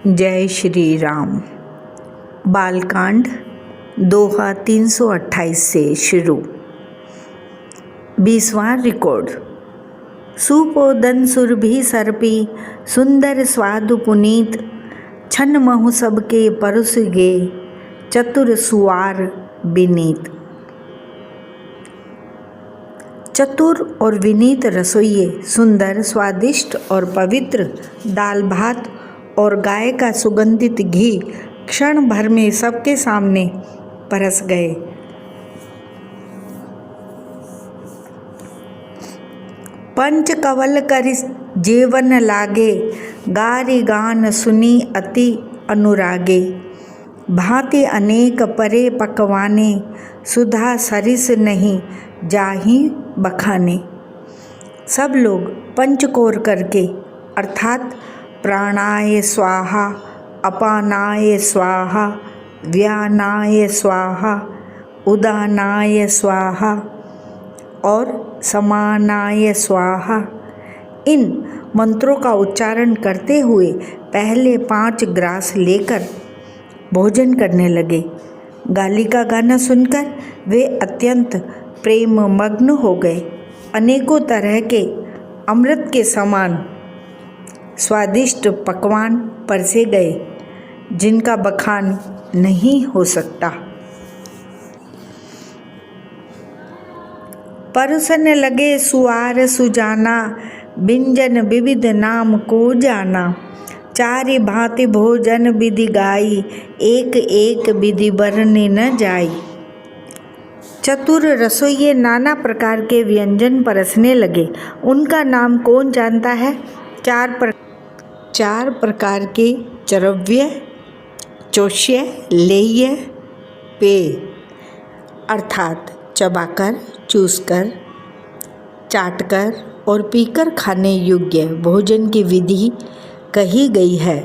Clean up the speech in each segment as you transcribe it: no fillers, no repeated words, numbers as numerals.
जय श्री राम। बालकांड दोहा 328 से शुरू। 20वां रिकॉर्ड। सुपोदन सुरभि सर्पी सुंदर स्वादु पुनीत, छन महु सबके परुस गे चतुर सुवार विनीत। चतुर और विनीत रसोइये सुंदर, स्वादिष्ट और पवित्र दाल भात और गाय का सुगंधित घी क्षण भर में सबके सामने परस गए। पंच कवल कर जेवन लागे, गारी गान सुनी अति अनुरागे। भांति अनेक परे पकवाने, सुधा सरिस नहीं जाहि बखाने। सब लोग पंचकोर करके अर्थात प्राणाय स्वाहा, अपानाय स्वाहा, व्यानाय स्वाहा, उदानाय स्वाहा और समानाय स्वाहा, इन मंत्रों का उच्चारण करते हुए पहले 5 ग्रास लेकर भोजन करने लगे। गाली का गाना सुनकर वे अत्यंत प्रेम मग्न हो गए। अनेकों तरह के अमृत के समान स्वादिष्ट पकवान परसे गए, जिनका बखान नहीं हो सकता। परोसने लगे सुआर सुजाना, व्यंजन विविध नाम को जाना। चारि भांति भोजन विधि गाई, एक एक विधि बरने न जाई। चतुर रसोइये नाना प्रकार के व्यंजन परसने लगे। उनका नाम कौन जानता है? 4 प्रकार के चरव्य, चोष्य, लेह्य, पेय अर्थात चबाकर, चूसकर, चाटकर और पीकर खाने योग्य भोजन की विधि कही गई है।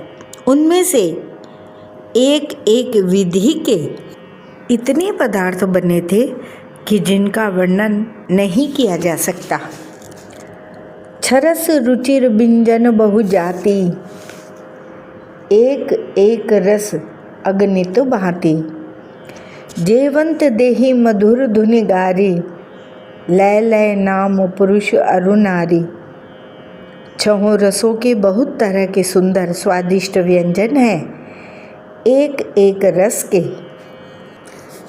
उनमें से एक एक विधि के इतने पदार्थ बने थे कि जिनका वर्णन नहीं किया जा सकता। छरस रुचिर व्यंजन बहु जाति, एक एक रस अगणित भांति। जेवंत देहि मधुर धुनि गारी, लय लय नाम पुरुष अरु नारी। 6 रसों के बहुत तरह के सुंदर स्वादिष्ट व्यंजन हैं। एक एक रस के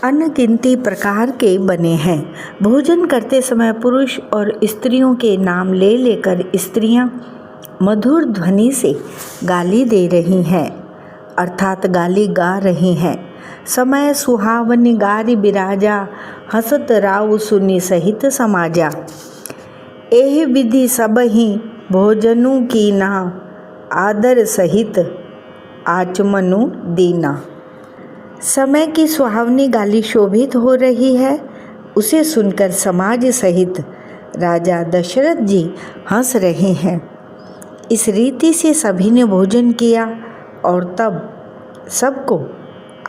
अनगिनती प्रकार के बने हैं। भोजन करते समय पुरुष और स्त्रियों के नाम ले लेकर स्त्रियां मधुर ध्वनि से गाली दे रही हैं, अर्थात गाली गा रही हैं। समय सुहावनी गारी बिराजा, हसत राव सुनी सहित समाजा। एहि विधि सब ही भोजनु कीना, आदर सहित आचमनु दीना। समय की सुहावनी गाली शोभित हो रही है, उसे सुनकर समाज सहित राजा दशरथ जी हंस रहे हैं। इस रीति से सभी ने भोजन किया और तब सबको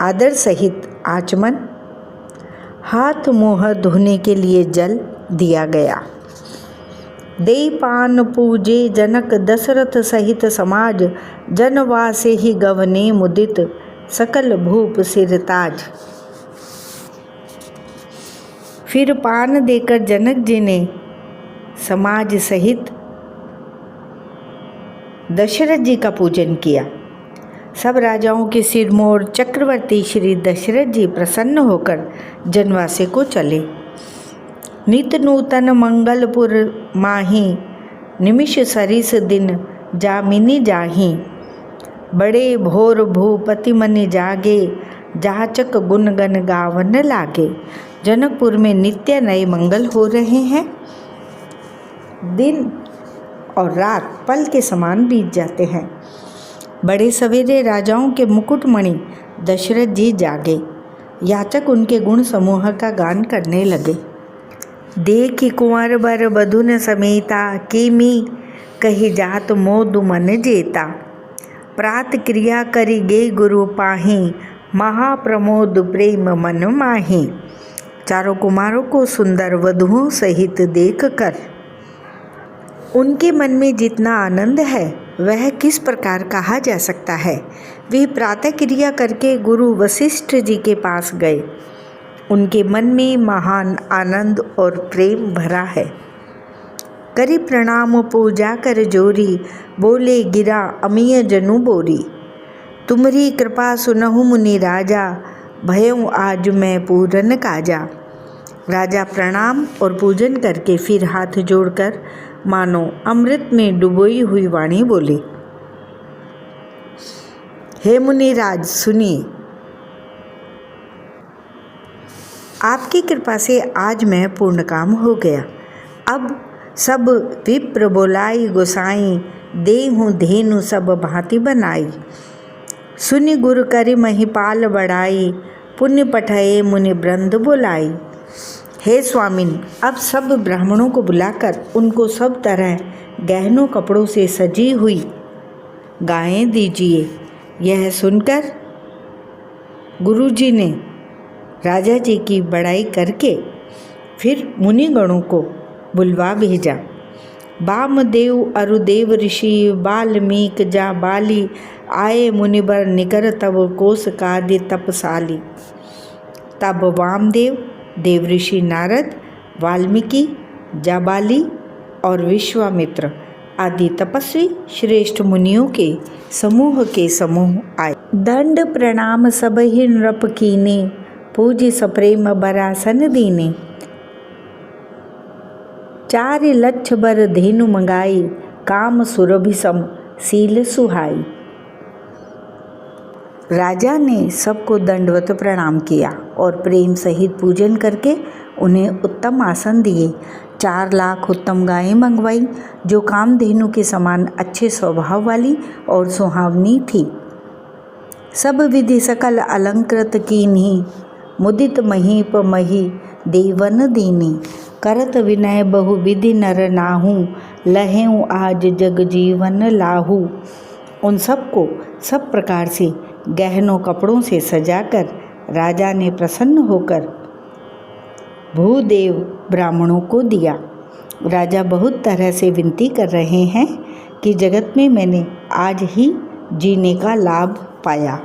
आदर सहित आचमन, हाथ मुँह धोने के लिए जल दिया गया। देई पान पूजे जनक दशरथ सहित समाज, जनवासे ही गवने मुदित, सकल भूप सिरताज। फिर पान देकर जनक जी ने समाज सहित दशरथ जी का पूजन किया। सब राजाओं के सिरमौर चक्रवर्ती श्री दशरथ जी प्रसन्न होकर जनवासे को चले। नित नूतन मंगलपुर माही, निमिष सरिस दिन जामिनी जाही। बड़े भोर भूपति मनि जागे, जाचक गुणगन गावन लागे। जनकपुर में नित्य नए मंगल हो रहे हैं। दिन और रात पल के समान बीत जाते हैं। बड़े सवेरे राजाओं के मुकुटमणि दशरथ जी जागे। याचक उनके गुण समूह का गान करने लगे। देखि कुंवर बर बधुन समेता, किमी कही जात मोदु मन जेता। प्रात क्रिया करि गे गुरु पाही, महाप्रमोद प्रेम मन माही। चारों कुमारों को सुंदर वधुओं सहित देखकर उनके मन में जितना आनंद है वह किस प्रकार कहा जा सकता है। वे प्रातः क्रिया करके गुरु वशिष्ठ जी के पास गए। उनके मन में महान आनंद और प्रेम भरा है। करी प्रणाम पूजा कर जोरी, बोले गिरा अमीय जनु बोरी। तुम्हारी कृपा सुनहु मुनि राजा, भयों आज मैं पूरन काजा। राजा प्रणाम और पूजन करके फिर हाथ जोड़कर मानो अमृत में डुबोई हुई वाणी बोले, हे मुनिराज सुनिए, आपकी कृपा से आज मैं पूर्ण काम हो गया। अब सब विप्र बोलाई गोसाई, देहूँ धेनु सब भांति बनाई। सुनि गुरु करि महिपाल बढ़ाई, पुण्य पठये मुनि वृंद बुलाई। हे स्वामिन, अब सब ब्राह्मणों को बुलाकर उनको सब तरह गहनों कपड़ों से सजी हुई गायें दीजिए। यह सुनकर गुरुजी ने राजा जी की बड़ाई करके फिर मुनिगणों को बुलवा भेजा। वामदेव अरुदेव ऋषि, बाल्मीक जा बाली, आए मुनिबर निकर तब कोस कादि तपसाली। तब वामदेव, देव ऋषि नारद, वाल्मीकि, जाबाली और विश्वामित्र आदि तपस्वी श्रेष्ठ मुनियों के समूह आए। दंड प्रणाम सबहि नृप कीने, पूजी सप्रेम बरासन दीने। 4 लक्ष बर धेनु मंगाई, काम सुरभि सम सील सुहाई। राजा ने सबको दंडवत प्रणाम किया और प्रेम सहित पूजन करके उन्हें उत्तम आसन दिए। 4 लाख उत्तम गायें मंगवाई जो कामधेनु के समान अच्छे स्वभाव वाली और सुहावनी थी। सब विधि सकल अलंकृत कीन्ही, मुदित महीप मही देवन दीनी। करत विनय बहु विधि नर नाहू, लहेऊ आज जग जीवन लाहू। उन सबको सब प्रकार से गहनों कपड़ों से सजाकर राजा ने प्रसन्न होकर भूदेव ब्राह्मणों को दिया। राजा बहुत तरह से विनती कर रहे हैं कि जगत में मैंने आज ही जीने का लाभ पाया।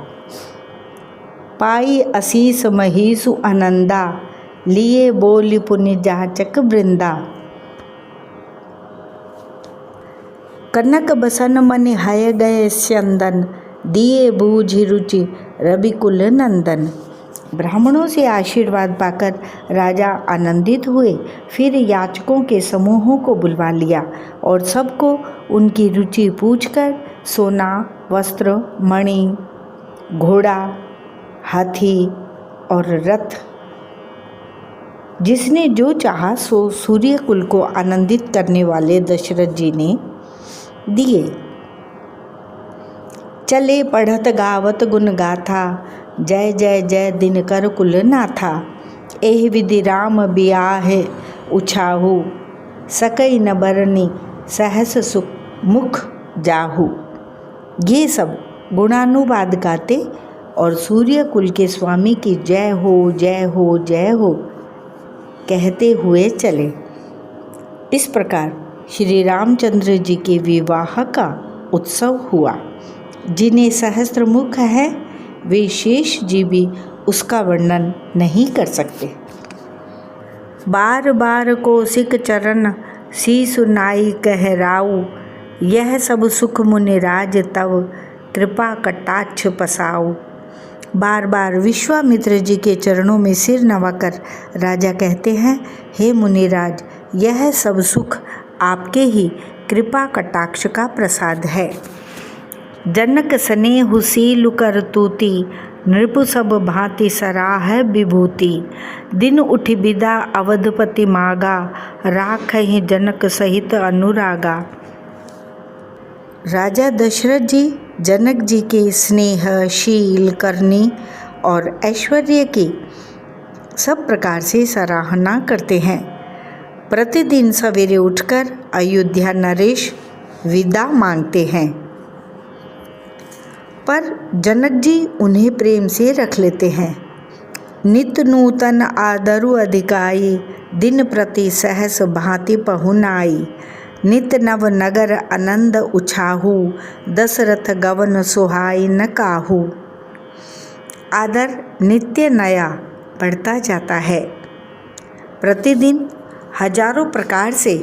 पाई असीस महीसु आनंदा, लिए बोली पुण्य जाचक वृंदा। कनक बसन मन हय गए स्यंदन, दिए बूझि रुचि रविकुल नंदन। ब्राह्मणों से आशीर्वाद पाकर राजा आनंदित हुए। फिर याचकों के समूहों को बुलवा लिया और सबको उनकी रुचि पूछकर सोना, वस्त्र, मणि, घोड़ा, हाथी और रथ जिसने जो चाहा सो सूर्य कुल को आनंदित करने वाले दशरथ जी ने दिए। चले पढ़त गावत गुण गाथा, जय जय जय दिनकर कुल नाथा। एह विधि राम बियाहे उछाहू, सकई न बरनी सहस सुख मुख जाहू। ये सब गुणानुवाद गाते और सूर्य कुल के स्वामी की जय हो जय हो जय हो कहते हुए चले। इस प्रकार श्री रामचंद्र जी के विवाह का उत्सव हुआ। जिन्हें सहस्त्र मुख है वे शेष जी भी उसका वर्णन नहीं कर सकते। बार बार कौशिक चरण, शीस नाई कहराऊ। यह सब सुख मुनिराज तव, कृपा कटाक्ष पसाऊ। बार बार विश्वामित्र जी के चरणों में सिर नवाकर राजा कहते हैं, हे मुनिराज, यह सब सुख आपके ही कृपा कटाक्ष का प्रसाद है। जनक स्नेहु सीलु कर तूती, नृपु सब भांति सराह विभूति। दिन उठि बिदा अवधपति मागा, राखहि जनक सहित अनुरागा। राजा दशरथ जी जनक जी के स्नेह, शील, करनी और ऐश्वर्य की सब प्रकार से सराहना करते हैं। प्रतिदिन सवेरे उठकर अयोध्या नरेश विदा मांगते हैं, पर जनक जी उन्हें प्रेम से रख लेते हैं। नित नूतन आदरु अधिकाई, दिन प्रति सहस भांति पहुनाई। नित नव नगर आनंद उछाहू, दशरथ गवन सुहाई न काहू। आदर नित्य नया बढ़ता जाता है। प्रतिदिन हजारों प्रकार से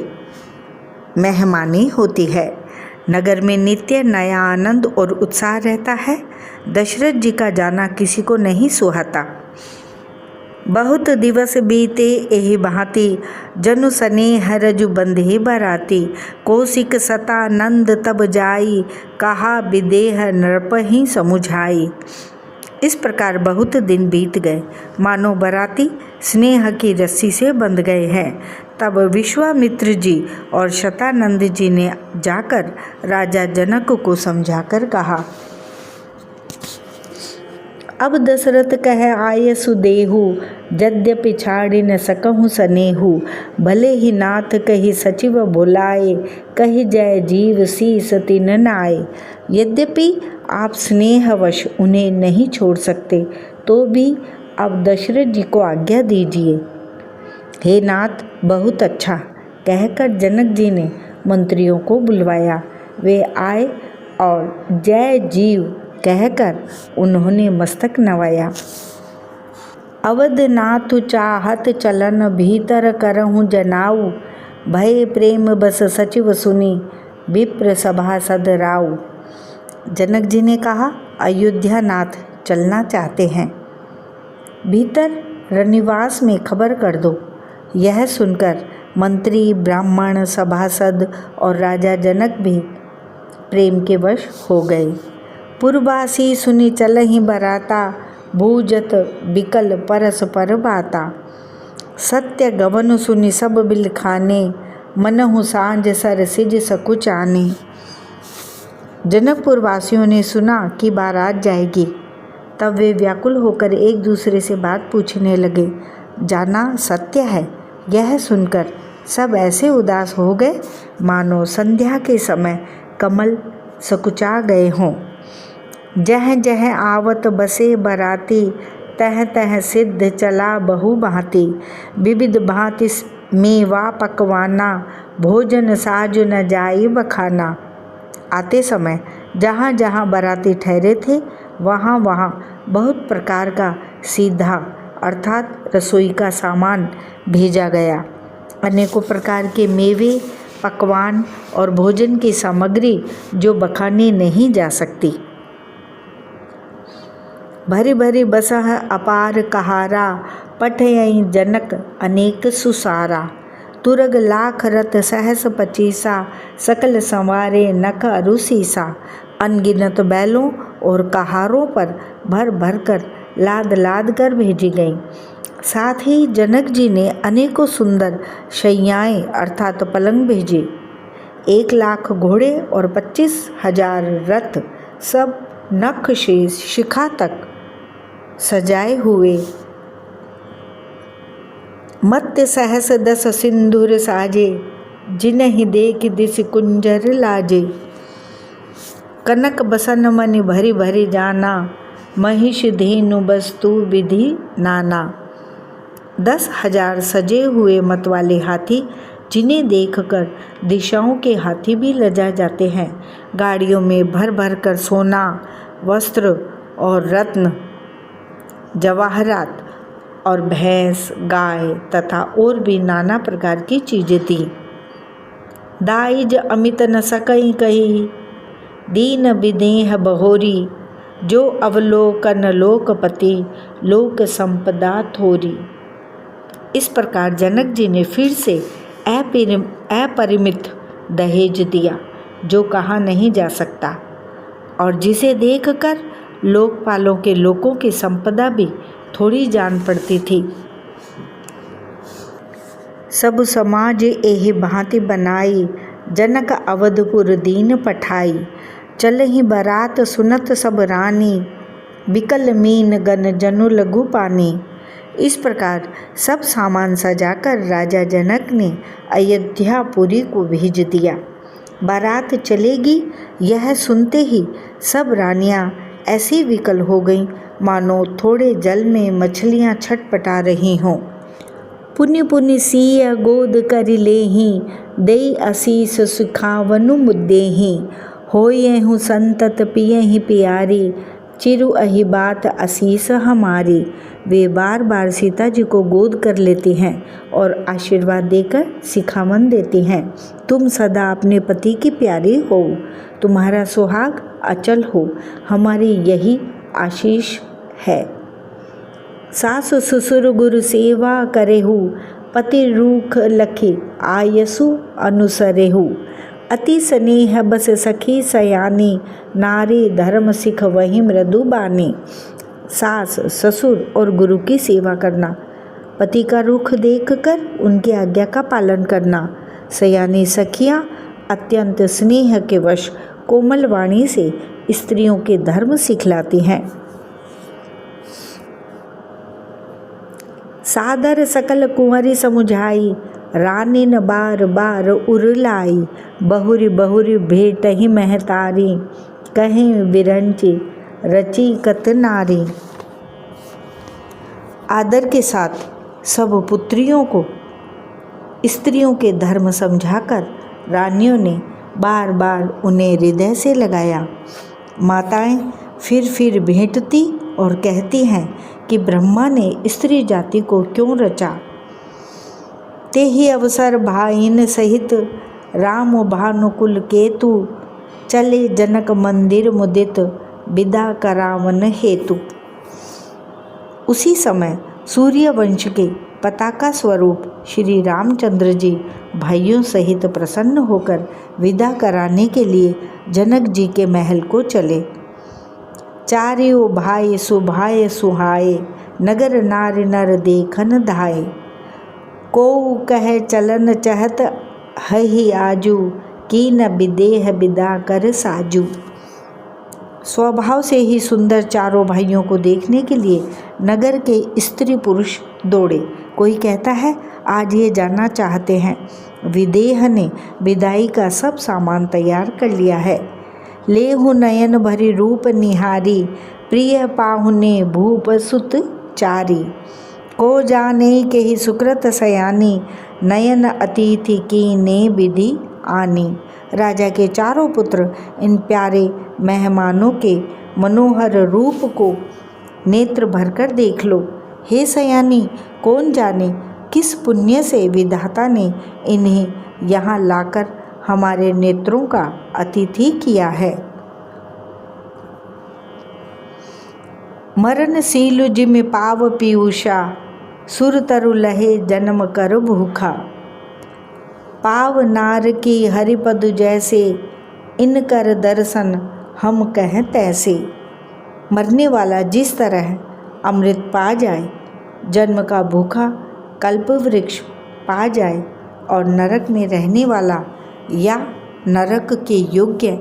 मेहमानी होती है। नगर में नित्य नया आनंद और उत्साह रहता है। दशरथ जी का जाना किसी को नहीं सुहाता। बहुत दिवस बीते एहि भांति, जनु स्नेह रजु बंधे बराती। कौशिक सतानंद तब जाई, कहा विदेह नृपहि समुझाई। इस प्रकार बहुत दिन बीत गए, मानो बराती स्नेह की रस्सी से बंध गए हैं। तब विश्वामित्र जी और शतानंद जी ने जाकर राजा जनक को समझाकर कहा, अब दशरथ कह आय सुदेहु, यद्यपि छाड़ि न सकहु सनेहु। भले ही नाथ कही सचिव बुलाए, कही जय जीव शीस तिन नाए। यद्यपि आप स्नेहवश उन्हें नहीं छोड़ सकते, तो भी अब दशरथ जी को आज्ञा दीजिए। हे नाथ, बहुत अच्छा, कहकर जनक जी ने मंत्रियों को बुलवाया। वे आए और जय जीव कहकर उन्होंने मस्तक नवाया। अवधनाथ चाहत चलन, भीतर करहूँ जनाऊ। भय प्रेम बस सचिव सुनी, विप्र सभासद राऊ। जनक जी ने कहा, अयोध्या नाथ चलना चाहते हैं, भीतर रनिवास में खबर कर दो। यह सुनकर मंत्री, ब्राह्मण, सभासद और राजा जनक भी प्रेम के वश हो गए। पुरवासी सुनी चलहि बराता, भूजत बिकल परस पर बाता। सत्य गवन सुनी सब बिल खाने, मनहु सांझ सर सिज सकुच आने। जनकपुर वासियों ने सुना कि बारात जाएगी, तब वे व्याकुल होकर एक दूसरे से बात पूछने लगे। जाना सत्य है, यह सुनकर सब ऐसे उदास हो गए मानो संध्या के समय कमल सकुचा गए हों। जह जह आवत बसे बराती, तह तह सिद्ध चला बहु भांति। विविध भांति मेवा पकवाना, भोजन साज न जाई बखाना। आते समय जहाँ जहाँ बराती ठहरे थे, वहाँ वहाँ बहुत प्रकार का सीधा अर्थात रसोई का सामान भेजा गया। अनेकों प्रकार के मेवे, पकवान और भोजन की सामग्री जो बखानी नहीं जा सकती। भरी भरी बसह अपार कहारा, पठयई जनक अनेक सुसारा। तुरग लाख रथ सहस पचीसा, सकल संवारे नख अरुसीसा। अनगिनत बैलों और कहारों पर भर भर कर लाद लाद कर भेजी गईं। साथ ही जनक जी ने अनेकों सुंदर शैयाएँ अर्थात पलंग भेजे। 1 लाख घोड़े और 25,000 रथ, सब नख से शिखा तक सजाए हुए। मत्य सहस 10 सिंधुर साजे, जिन्हि देख दिस कुंजर लाजे। कनक बसन मन भरी भरी जाना, महिष धेनु वस्तु विधि नाना। 10,000 सजे हुए मतवाले हाथी, जिन्हें देखकर दिशाओं के हाथी भी लजा जाते हैं। गाड़ियों में भर भर कर सोना, वस्त्र और रत्न, जवाहरात और भैंस, गाय तथा और भी नाना प्रकार की चीजें थीं। दाइज अमित न सकई कही, दीन विदेह बहोरी। जो अवलोकन लोकपति, लोक संपदा थोरी। इस प्रकार जनक जी ने फिर से अपरिमित दहेज दिया, जो कहा नहीं जा सकता, और जिसे देखकर लोकपालों के लोगों की संपदा भी थोड़ी जान पड़ती थी। सब समाज एहि भांति बनाई, जनक अवधपुर दीन पठाई। चलहि बरात सुनत सब रानी, बिकल मीन गन जनु लघु पानी। इस प्रकार सब सामान सजाकर राजा जनक ने अयोध्यापुरी को भेज दिया। बारात चलेगी, यह सुनते ही सब रानियां ऐसी विकल हो गईं मानो थोड़े जल में मछलियां छटपटा रही हों। पुनि पुनि सीय गोद करि लेहि, देई असीस सुखावनु मुद्देहि। होयहु संतत पियहि प्यारी, चिरु अहि बात असीस हमारी। वे बार बार सीता जी को गोद कर लेती हैं और आशीर्वाद देकर सिखावन देती हैं। तुम सदा अपने पति की प्यारी हो, तुम्हारा सुहाग अचल हो, हमारी यही आशीष है। सास ससुर गुरु सेवा करेहु, पति रूख लखी आयसु अनुसरेहु। अति स्नेह बस सखी सयानी, नारी धर्म सिख वही मृदु बानी। सास ससुर और गुरु की सेवा करना, पति का रुख देखकर उनकी आज्ञा का पालन करना। सयानी सखियाँ अत्यंत स्नेह के वश कोमल वाणी से स्त्रियों के धर्म सिखलाती हैं। सादर सकल कुंवरी समुझाई, रानीन बार बार उरलाई। बहुरी बहुरी भेट ही महतारी, कहें विरंची रची कत नारी। आदर के साथ सब पुत्रियों को स्त्रियों के धर्म समझाकर रानियों ने बार बार उन्हें हृदय से लगाया। माताएं फिर भेंटती और कहती हैं कि ब्रह्मा ने स्त्री जाति को क्यों रचा। ते ही अवसर भाइन सहित राम भानुकुल केतु, चले जनक मंदिर मुदित विदा करावन हेतु। उसी समय सूर्यवंश के पताका स्वरूप श्री रामचंद्र जी भाइयों सहित प्रसन्न होकर विदा कराने के लिए जनक जी के महल को चले। चारियो भाई सुभाए सुहाए, नगर नार नर देखन धाए। को कह चलन चहत हहि आजू, की न विदेह विदा कर साजू। स्वभाव से ही सुंदर चारों भाइयों को देखने के लिए नगर के स्त्री पुरुष दौड़े। कोई कहता है आज ये जाना चाहते हैं। विदेह ने विदाई का सब सामान तैयार कर लिया है। लेहु नयन भरी रूप निहारी, प्रिय पाहुने भूप सुत चारी। को जाने के ही सुकृत सयानी, नयन अतिथि की ने विधि आनी। राजा के चारों पुत्र इन प्यारे मेहमानों के मनोहर रूप को नेत्र भरकर देख लो। हे सयानी, कौन जाने किस पुण्य से विधाता ने इन्हें यहाँ लाकर हमारे नेत्रों का अतिथि किया है। मरणशील जिम पाव पीयूषा, सुर तरु लहे जन्म कर भूखा। पाव नार की हरिपद जैसे, इन कर दर्शन हम कहें तैसे। मरने वाला जिस तरह अमृत पा जाए, जन्म का भूखा कल्प वृक्ष पा जाए और नरक में रहने वाला या नरक के योग्य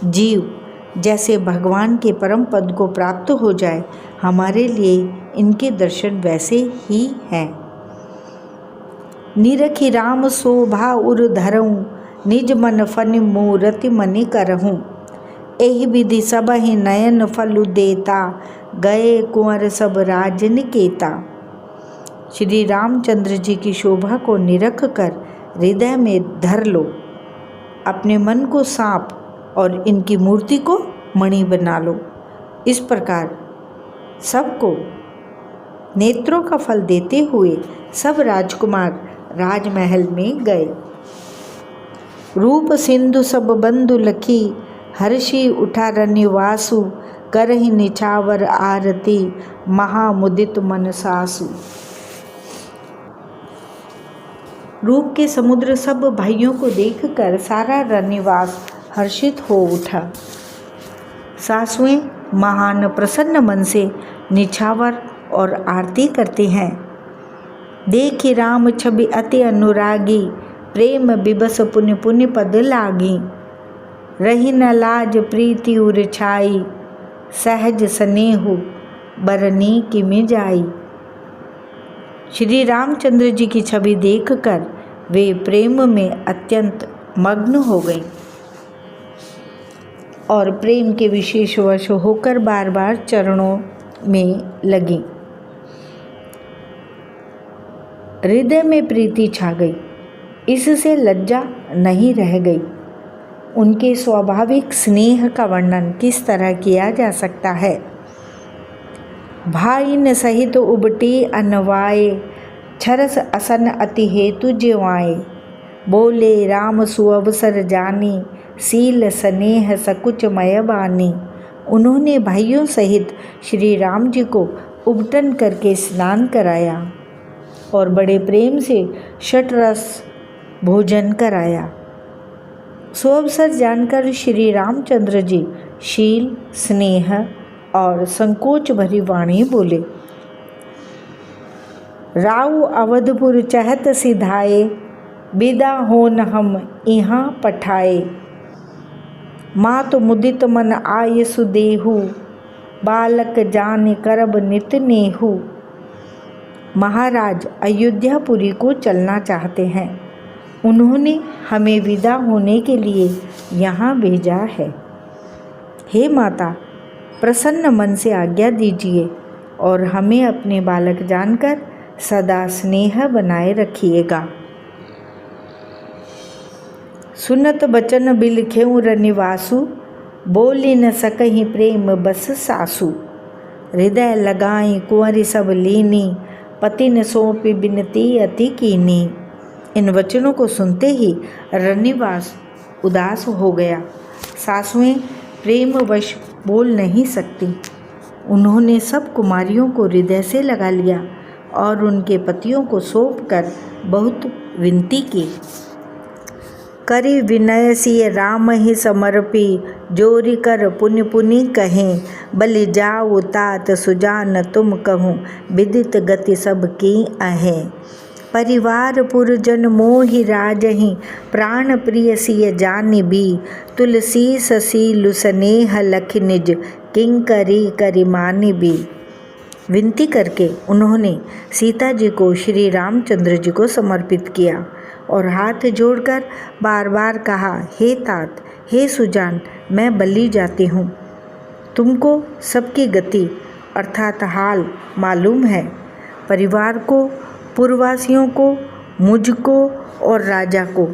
जीव जैसे भगवान के परम पद को प्राप्त हो जाए, हमारे लिए इनके दर्शन वैसे ही हैं। निरखी राम शोभा उर धरऊँ, निज मन फन मूरति मनि करहूँ। एहि विधि सब ही नयन फलु देता, गए कुंवर सब राज निकेता। श्री रामचंद्र जी की शोभा को निरख कर हृदय में धर लो। अपने मन को सांप और इनकी मूर्ति को मणि बना लो। इस प्रकार सबको नेत्रों का फल देते हुए सब राजकुमार राजमहल में गए। रूप सिंधु सब बंधु लखी, हर्षि उठा रनिवासु। करहि निछावर आरती, महामुदित मन सासु। रूप के समुद्र सब भाइयों को देखकर सारा रनिवास हर्षित हो उठा। सासुएं महान प्रसन्न मन से निछावर और आरती करती हैं। देखि राम छवि अति अनुरागी, प्रेम बिबस पुनि पुनि पद लागी। रही न लाज प्रीति उर छाई, सहज स्नेहु बरनी किमि जाई। श्री रामचंद्र जी की छवि देखकर वे प्रेम में अत्यंत मग्न हो गई और प्रेम के विशेष वश होकर बार बार चरणों में लगी। हृदय में प्रीति छा गई, इससे लज्जा नहीं रह गई। उनके स्वाभाविक स्नेह का वर्णन किस तरह किया जा सकता है। भाईन सहित उबटी अनवाए, छरस असन अति हेतु जेवाए। बोले राम सुअवसर जानी, सील स्नेह सकुच मय बानी। उन्होंने भाइयों सहित श्री राम जी को उबटन करके स्नान कराया और बड़े प्रेम से षटरस भोजन कराया। सुअवसर जानकर श्री रामचंद्र जी शील, स्नेह और संकोच भरी वाणी बोले। राउ अवधपुर चहत सिधाए, बिदा होन हम यहाँ पठाए। मात मुदित मन आय सुदेहु, बालक जान करब नित नेहु। महाराज अयोध्यापुरी को चलना चाहते हैं, उन्होंने हमें विदा होने के लिए यहाँ भेजा है। हे माता, प्रसन्न मन से आज्ञा दीजिए और हमें अपने बालक जानकर सदा स्नेह बनाए रखिएगा। सुनत बचन बिलखेऊ रनिवासु, बोली न सकहीं प्रेम बस सासु। हृदय लगाई कुंवरी सब लीनी, पति न सौंपी बिनती अति कीनी। इन वचनों को सुनते ही रनिवास उदास हो गया। सासुएं प्रेमवश बोल नहीं सकती। उन्होंने सब कुमारियों को हृदय से लगा लिया और उनके पतियों को सौंपकर बहुत विनती की। करी विनय सिय राम ही समर्पी, जोरी कर पुनि पुनि कहें। बलि जाऊ तात सुजान तुम कहूँ, विदित गति सब की अहें। परिवार पुरजन मोहि राजहि, प्राण प्रिय सिय जानि भी। तुलसी ससीलु स्नेह लख निज, किंकरी करि मानि भी। विनती करके उन्होंने सीता जी को श्री रामचंद्र जी को समर्पित किया और हाथ जोड़कर बार बार कहा, हे तात, हे सुजान, मैं बलि जाती हूँ। तुमको सबकी गति अर्थात हाल मालूम है। परिवार को, पुरवासियों को, मुझको और राजा को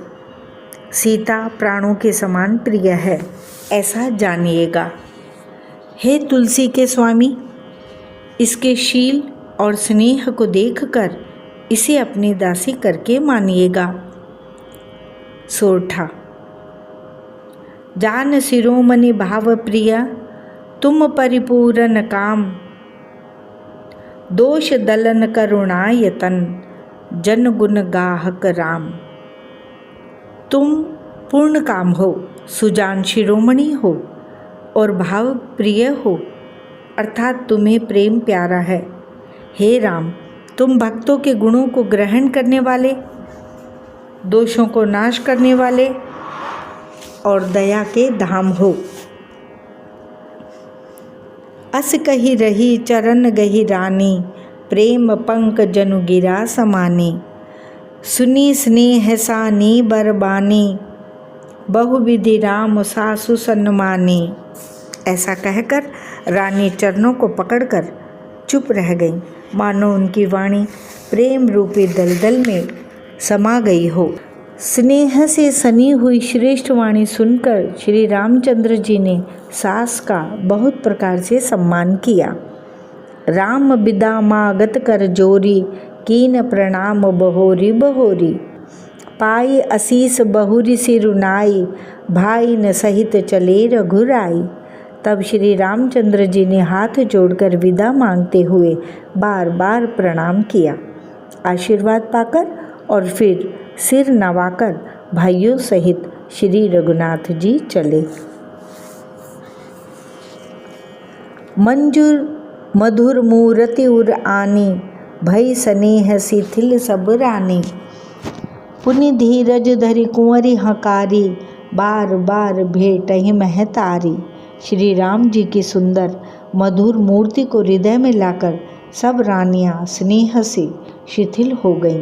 सीता प्राणों के समान प्रिय है, ऐसा जानिएगा। हे तुलसी के स्वामी, इसके शील और स्नेह को देखकर इसे अपनी दासी करके मानिएगा। सोरठा। जान शिरोमणि भाव प्रिय, तुम परिपूरन काम। दोष दलन करुणायतन, जन गुण गाहक राम। तुम पूर्ण काम हो, सुजान शिरोमणि हो और भाव प्रिय हो, अर्थात तुम्हें प्रेम प्यारा है। हे राम, तुम भक्तों के गुणों को ग्रहण करने वाले, दोषों को नाश करने वाले और दया के धाम हो। अस कही रही चरण गही रानी, प्रेम पंक जनु गिरा समानी। सुनी स्नेह सानी बरबानी, बहुविधि राम सासु सन्मानी। ऐसा कहकर रानी चरणों को पकड़कर चुप रह गई, मानो उनकी वाणी प्रेम रूपी दलदल में समा गई हो। स्नेह से सनी हुई श्रेष्ठ वाणी सुनकर श्री रामचंद्र जी ने सास का बहुत प्रकार से सम्मान किया। राम बिदा मागत कर जोरी, कीन प्रणाम बहोरी बहोरी। पाई असीस बहुरी सिरुनाई, भाई न सहित चले रघुराई। तब श्री रामचंद्र जी ने हाथ जोड़कर विदा मांगते हुए बार बार प्रणाम किया। आशीर्वाद पाकर और फिर सिर नवाकर भाइयों सहित श्री रघुनाथ जी चले। मंजूर मधुर मूरति उर आनी, भई स्नेह शिथिल सब रानी। पुनि धीरज धरि कुंवरी हकारी, बार बार भेटहि महतारी। श्री राम जी की सुंदर मधुर मूर्ति को हृदय में लाकर सब रानियां स्नेह से शिथिल हो गईं।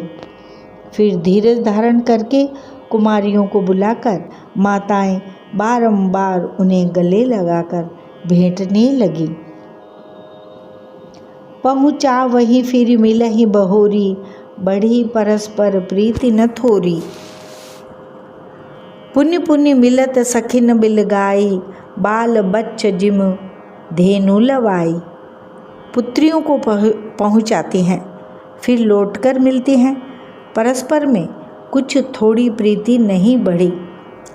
फिर धीरज धारण करके कुमारियों को बुलाकर माताएं बारंबार उन्हें गले लगाकर भेंटने लगी। पहुँचा वहीं फिर मिलहि बहोरी, बढ़ी परस्पर प्रीति न थोरी। पुण्य पुण्य मिलत सखिन बिल गाई, बाल बच्च जिम धेनु लवाई। पुत्रियों को पहुँचाती हैं, फिर लौटकर मिलती हैं। परस्पर में कुछ थोड़ी प्रीति नहीं बढ़ी,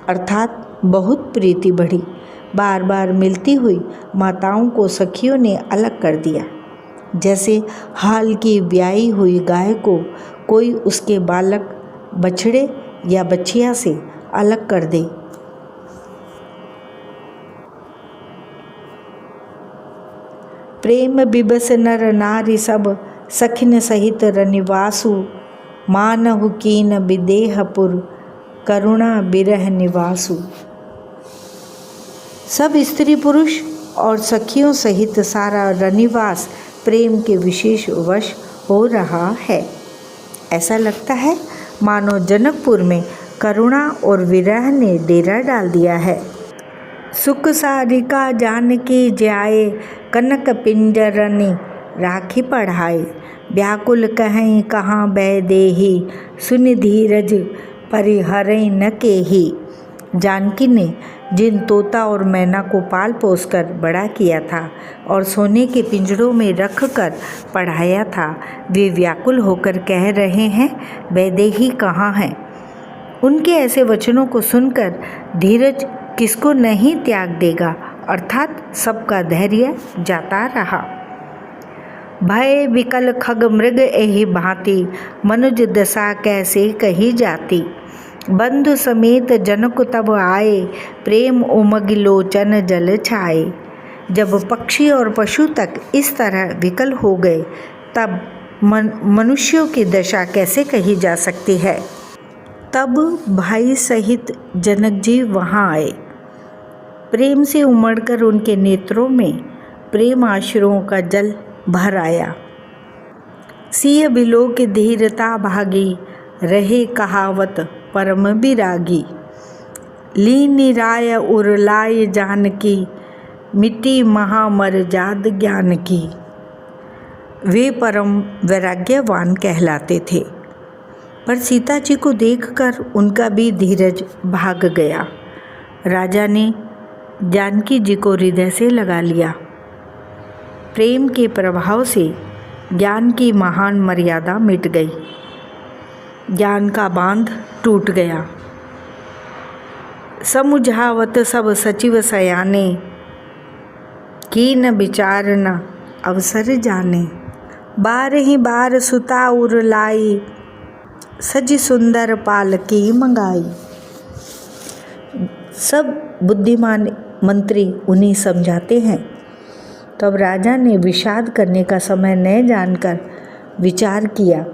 अर्थात बहुत प्रीति बढ़ी। बार बार मिलती हुई माताओं को सखियों ने अलग कर दिया, जैसे हाल की ब्याई हुई गाय को कोई उसके बालक बछड़े या बछिया से अलग कर दे। प्रेम बिबस नर नारी सब, सखिन सहित रनिवासु। मानहु कीन विदेहपुर, करुणा बिरह निवासु। सब स्त्री पुरुष और सखियों सहित सारा रनिवास प्रेम के विशेष वश हो रहा है। ऐसा लगता है मानो जनकपुर में करुणा और विरह ने डेरा डाल दिया है। सुख सारिका जानकी जाए, कनक पिंजरनी राखी पढ़ाए। व्याकुल कहीं कहाँ बै देही, सुनि धीरज परिहरई न केही। जानकी ने जिन तोता और मैना को पाल पोस कर बड़ा किया था और सोने के पिंजरों में रख कर पढ़ाया था, वे व्याकुल होकर कह रहे हैं, वैदेही कहाँ हैं। उनके ऐसे वचनों को सुनकर धीरज किसको नहीं त्याग देगा, अर्थात सबका धैर्य जाता रहा। भय विकल खग मृग एहि भांति, मनुज दशा कैसे कही जाती। बंधु समेत जनक तब आए, प्रेम उमग लोचन जल छाए। जब पक्षी और पशु तक इस तरह विकल हो गए, तब मनुष्यों की दशा कैसे कही जा सकती है। तब भाई सहित जनक जी वहाँ आए। प्रेम से उमड़कर उनके नेत्रों में प्रेम आश्रुओं का जल भर आया। सिय बिलो की धीरता भागी, रहे कहावत परम विरागी। लीनी राय उरलाय जानकी, मिट्टी महामर जाद ज्ञान की। वे परम वैराग्यवान कहलाते थे, पर सीता जी को देखकर उनका भी धीरज भाग गया। राजा ने जानकी जी को हृदय से लगा लिया। प्रेम के प्रभाव से ज्ञान की महान मर्यादा मिट गई, ज्ञान का बांध टूट गया। समुझावत सब सचिव सयाने, कीन विचार न अवसर जाने। बार ही बार सुता उरलाई, सजी सुंदर पालकी मंगाई। सब बुद्धिमान मंत्री उन्हें समझाते हैं। तब राजा ने विषाद करने का समय न जानकर विचार किया।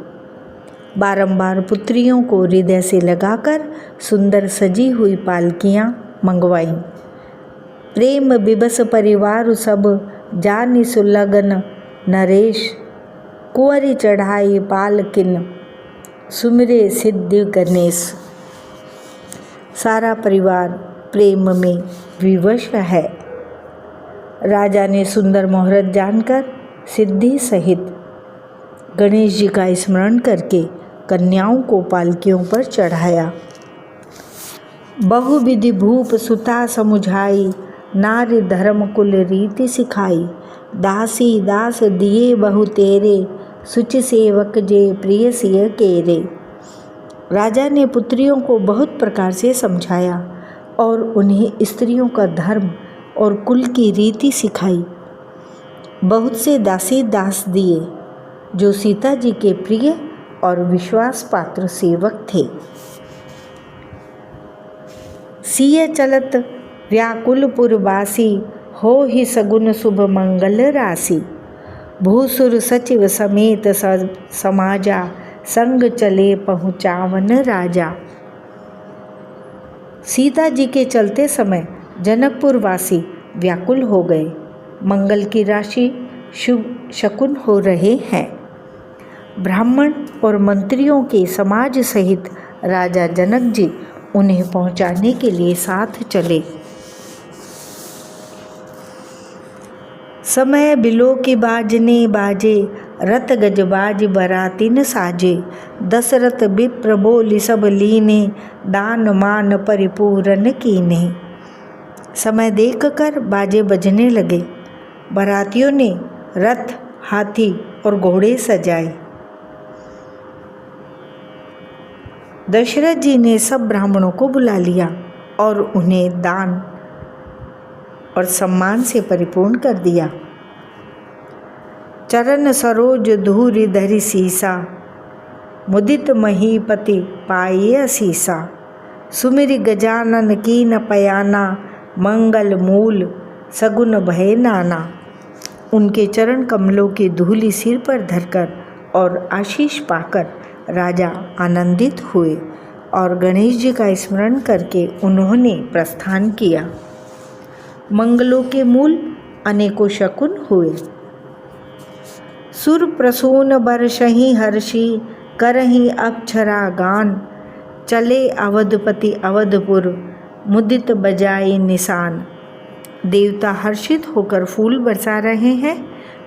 बारंबार पुत्रियों को हृदय से लगाकर सुंदर सजी हुई पालकियाँ मंगवाईं। प्रेम विबस परिवार सब, जानि सुलगन नरेश। कुंवरी चढ़ाई पालकिन, सुमिरे सिद्धि गणेश। सारा परिवार प्रेम में विवश है। राजा ने सुंदर मुहूर्त जानकर सिद्धि सहित गणेश जी का स्मरण करके कन्याओं को पालकियों पर चढ़ाया। बहुविधि भूप सुता समुझाई, नारी धर्म कुल रीति सिखाई। दासी दास दिए बहु तेरे, सुचि सेवक जे प्रिय सिय केरे। राजा ने पुत्रियों को बहुत प्रकार से समझाया और उन्हें स्त्रियों का धर्म और कुल की रीति सिखाई। बहुत से दासी दास दिए जो सीता जी के प्रिय और विश्वास पात्र सेवक थे। सिय चलत व्याकुलपुरवासी, हो ही सगुन शुभ मंगल राशि। भूसुर सचिव समेत समाजा, संग चले पहुँचावन राजा। सीता जी के चलते समय जनकपुर वासी व्याकुल हो गए। मंगल की राशि शुभ शकुन हो रहे हैं। ब्राह्मण और मंत्रियों के समाज सहित राजा जनक जी उन्हें पहुंचाने के लिए साथ चले। समय बिलो के बाजने बाजे, रथ गजबाज बरातिन साजे, दशरथ विप्र बोली सब लीने, दान मान परिपूरन कीने। समय देख कर बाजे बजने लगे। बारातियों ने रथ, हाथी और घोड़े सजाए। दशरथ जी ने सब ब्राह्मणों को बुला लिया और उन्हें दान और सम्मान से परिपूर्ण कर दिया। चरण सरोज धूरि धरि सीसा, मुदित महीपति पाये असीसा। सुमिरि गजानन कीन पयाना, मंगल मूल सगुन भय नाना। उनके चरण कमलों की धूलि सिर पर धरकर और आशीष पाकर राजा आनंदित हुए और गणेश जी का स्मरण करके उन्होंने प्रस्थान किया। मंगलों के मूल अनेकों शकुन हुए। सुर प्रसून बरसहि हर्षि, करहि अक्षरा गान। चले अवधपति अवधपुर, मुदित बजाए निशान। देवता हर्षित होकर फूल बरसा रहे हैं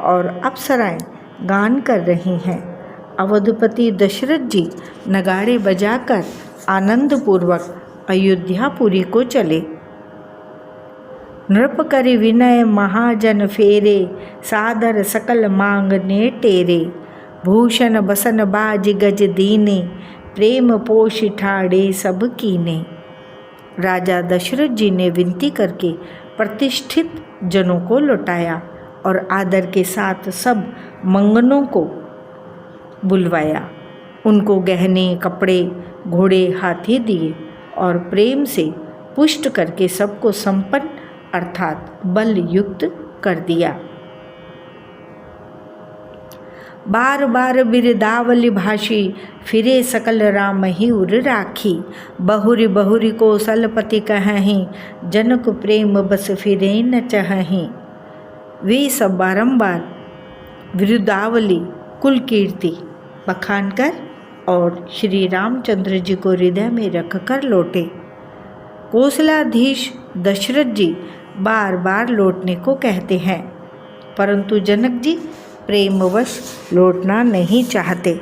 और अप्सराएं गान कर रही हैं। अवधपति दशरथ जी नगाड़े बजाकर आनंदपूर्वक अयोध्यापुरी को चले। नृप करि विनय महाजन फेरे, सादर सकल मांगने टेरे। भूषण बसन बाज गज दीने, प्रेम पोष ठाड़े सब कीने। राजा दशरथ जी ने विनती करके प्रतिष्ठित जनों को लौटाया और आदर के साथ सब मंगनों को बुलवाया। उनको गहने, कपड़े, घोड़े, हाथी दिए और प्रेम से पुष्ट करके सबको संपन्न अर्थात बल युक्त कर दिया। बार बार बिरदावली भाषी, फिरे सकल राम ही उर राखी। बहुरी बहुरी कौशलपति कहहीं, जनक प्रेम बस फिरे न चहहीं। वे सब बारंबार बिरदावली कुल कीर्ति बखान कर और श्री रामचंद्र जी को हृदय में रखकर लौटे। कौशलाधीश दशरथ जी बार बार लौटने को कहते हैं, परंतु जनक जी प्रेमवश लौटना नहीं चाहते।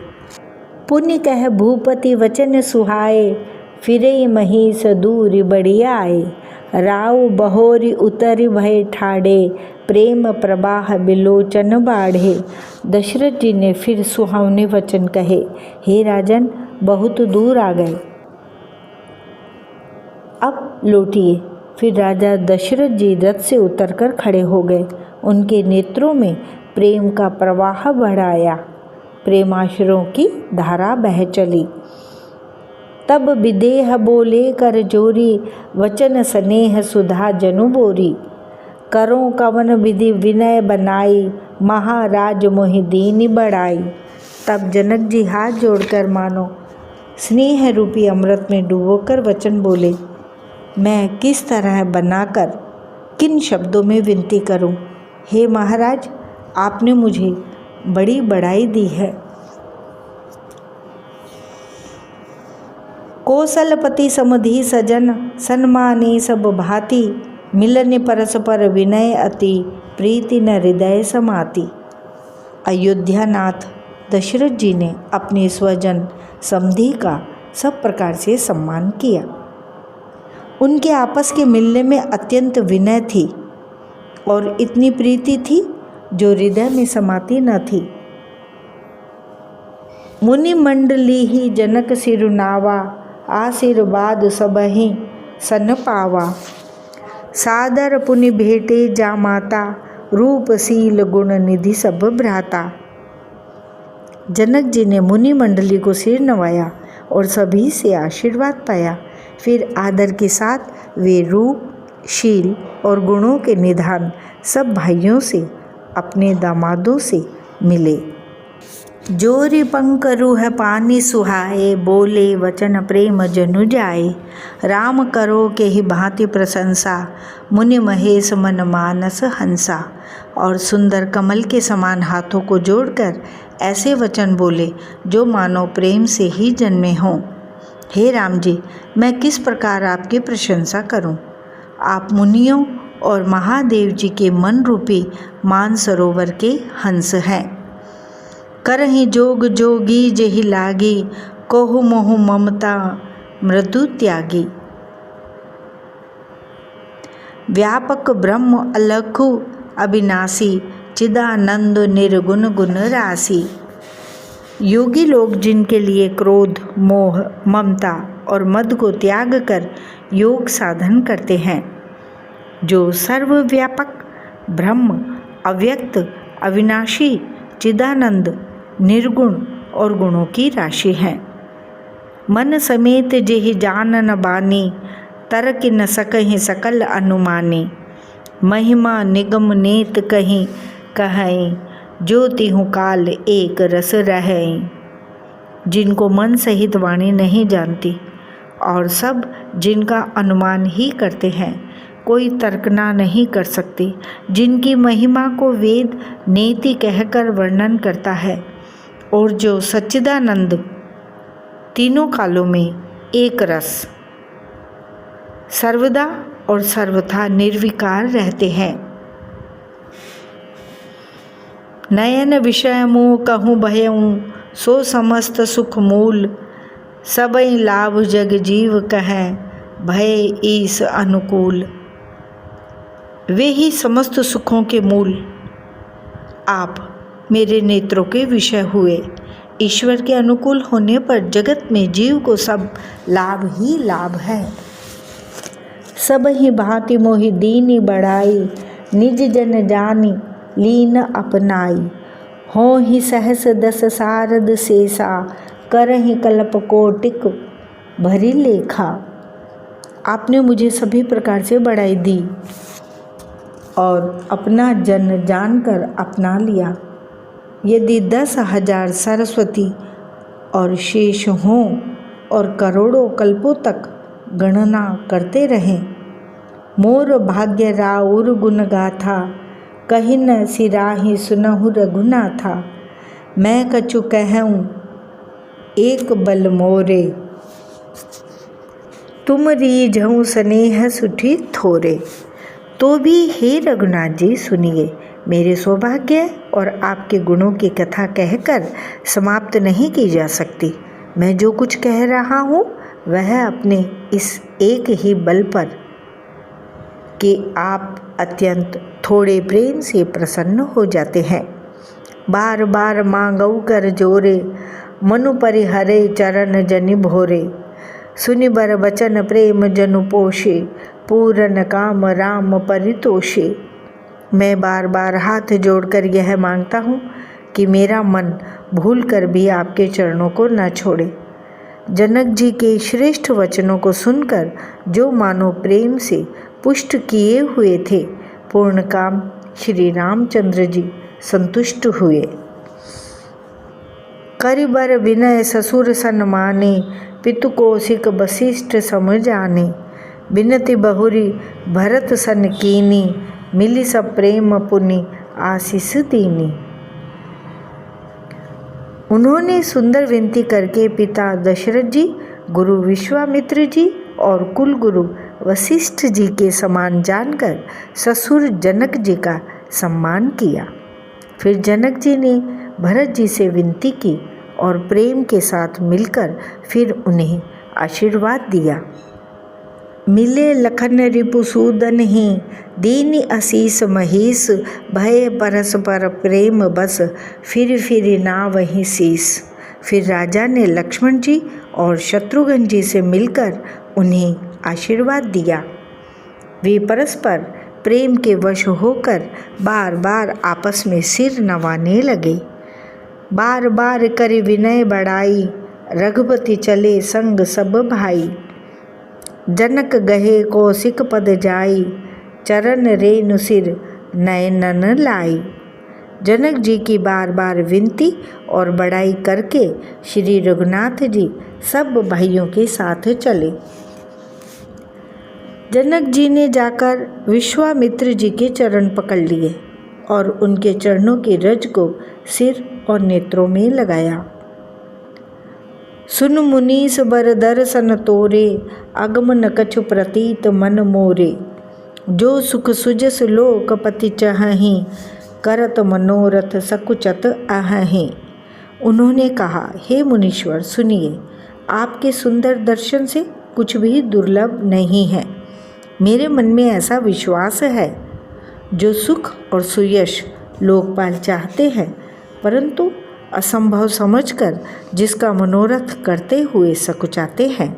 पुण्य कह भूपति वचन सुहाए, फिरे महीस दूरि बढ़ी आए। राव बहोरी उतरि भय ठाड़े, प्रेम प्रवाह बिलोचन बाढ़े। दशरथ जी ने फिर सुहावने वचन कहे, हे राजन, बहुत दूर आ गए, अब लौटिए। फिर राजा दशरथ जी रथ से उतरकर खड़े हो गए। उनके नेत्रों में प्रेम का प्रवाह बढ़ाया, प्रेमाश्रुओं की धारा बह चली। तब विदेह बोले कर जोरी, वचन स्नेह सुधा जनु बोरी। करो कवन विधि विनय बनाई, महाराज मोहि दीनि बढ़ाई। तब जनक जी हाथ जोड़कर मानो स्नेह रूपी अमृत में डूबोकर वचन बोले, मैं किस तरह बनाकर किन शब्दों में विनती करूं। हे महाराज, आपने मुझे बड़ी बड़ाई दी है। कौशलपति समधि सजन, सन्माने सब भांति। मिलने परस्पर विनय अति, प्रीति न हृदय समाति। अयोध्यानाथ दशरथ जी ने अपने स्वजन समधि का सब प्रकार से सम्मान किया। उनके आपस के मिलने में अत्यंत विनय थी और इतनी प्रीति थी जो हृदय में समाती न थी। मुनि मंडली ही जनक सिरुनावा, आशीर्वाद सबहि सन पावा। सादर पुनि भेटे जा माता, रूप शील गुण निधि सब भ्राता। जनक जी ने मुनि मंडली को सिर नवाया और सभी से आशीर्वाद पाया। फिर आदर के साथ वे रूप, शील और गुणों के निधान सब भाइयों से, अपने दामादों से मिले। जोरि पंख रूह पानी सुहाए, बोले वचन प्रेम जनु जाए। राम करो के ही भांति प्रशंसा, मुनि महेश मन मानस हंसा। और सुंदर कमल के समान हाथों को जोड़कर ऐसे वचन बोले जो मानो प्रेम से ही जन्मे हों। हे राम जी, मैं किस प्रकार आपकी प्रशंसा करूं? आप मुनियों और महादेव जी के मन रूपी मानसरोवर के हंस हैं। करहि जोग जोगी जेहि लागी, कोहु मोहु ममता मृदु त्यागी। व्यापक ब्रह्म अलखु अविनाशी, चिदानंद निर्गुण गुण राशि। योगी लोग जिनके लिए क्रोध, मोह, ममता और मद को त्याग कर योग साधन करते हैं, जो सर्वव्यापक ब्रह्म, अव्यक्त, अविनाशी, चिदानंद, निर्गुण और गुणों की राशि हैं। मन समेत जेहि जान न बानी, तरक न सकहि सकल अनुमानी। महिमा निगम नेत कहीं कहें, जो तिहु काल एक रस रहें। जिनको मन सहित वाणी नहीं जानती और सब जिनका अनुमान ही करते हैं, कोई तर्कना नहीं कर सकती, जिनकी महिमा को वेद नेति कहकर वर्णन करता है, और जो सच्चिदानंद तीनों कालों में एक रस सर्वदा और सर्वथा निर्विकार रहते हैं। नयन विषय मुँह कहूँ भयऊँ, सो समस्त सुख मूल। सबई लाभ जग जीव कहें, भय ईस अनुकूल। वे ही समस्त सुखों के मूल आप मेरे नेत्रों के विषय हुए। ईश्वर के अनुकूल होने पर जगत में जीव को सब लाभ ही लाभ है। सब ही भांति मोहि दीनी बढ़ाई, निज जन जानी लीन अपनाई। हो ही सहस दस सारद शेषा, करहि कल्प कोटिक भरी लेखा। आपने मुझे सभी प्रकार से बढ़ाई दी और अपना जन जानकर अपना लिया। यदि 10,000 सरस्वती और शेष हों और करोड़ों कल्पों तक गणना करते रहें, मोर भाग्य राउर गुण गाथा, कहीं न सिराही सुनहु रघुनाथा। मैं कछु कहूँ एक बल मोरे, तुम रीझऊँ स्नेह सुठी थोरे। तो भी हे रघुनाथ जी सुनिए, मेरे सौभाग्य और आपके गुणों की कथा कहकर समाप्त नहीं की जा सकती। मैं जो कुछ कह रहा हूँ वह अपने इस एक ही बल पर कि आप अत्यंत थोड़े प्रेम से प्रसन्न हो जाते हैं। बार बार मांगऊ कर जोरे, मनु परिहरे चरण जनि भोरे। सुनि बर बचन प्रेम जनु पोषे, पूरन काम राम परितोषे। मैं बार बार हाथ जोड़कर यह मांगता हूँ कि मेरा मन भूल कर भी आपके चरणों को न छोड़े। जनक जी के श्रेष्ठ वचनों को सुनकर जो मानो प्रेम से पुष्ट किए हुए थे, पूर्ण काम श्री रामचंद्र जी संतुष्ट हुए। करिबर विनय ससुर सन्माने, पितु कौशिक वशिष्ठ समझाने। बिनति बहुरी भरत सन कीनी, मिली सब प्रेम पुनि आशीष दीनी। उन्होंने सुंदर विनती करके पिता दशरथ जी, गुरु विश्वामित्र जी और कुल गुरु वशिष्ठ जी के समान जानकर ससुर जनक जी का सम्मान किया। फिर जनक जी ने भरत जी से विनती की और प्रेम के साथ मिलकर फिर उन्हें आशीर्वाद दिया। मिले लखन रिपुसूदन ही, दीनी असीस महीस। भय परस्पर प्रेम बस, फिर ना वही शीस। फिर राजा ने लक्ष्मण जी और शत्रुघ्न जी से मिलकर उन्हें आशीर्वाद दिया। वे परस्पर प्रेम के वश होकर बार बार आपस में सिर नवाने लगे। बार बार कर विनय बढ़ाई, रघुपति चले संग सब भाई। जनक गहे कौशिक पद जाई, चरण रेणु सिर नयनन लाई। जनक जी की बार बार विनती और बड़ाई करके श्री रघुनाथ जी सब भाइयों के साथ चले। जनक जी ने जाकर विश्वामित्र जी के चरण पकड़ लिए और उनके चरणों की रज को सिर और नेत्रों में लगाया। सुन मुनीस बर दर्शन तोरे, अगम न कछु प्रतीत मन मोरे। जो सुख सुजस लोकपति चहहि, करत मनोरथ सकुचत आहहि। उन्होंने कहा, हे मुनीश्वर सुनिए, आपके सुंदर दर्शन से कुछ भी दुर्लभ नहीं है। मेरे मन में ऐसा विश्वास है, जो सुख और सुयश लोकपाल चाहते हैं, परंतु असंभव समझकर जिसका मनोरथ करते हुए सकुचाते हैं।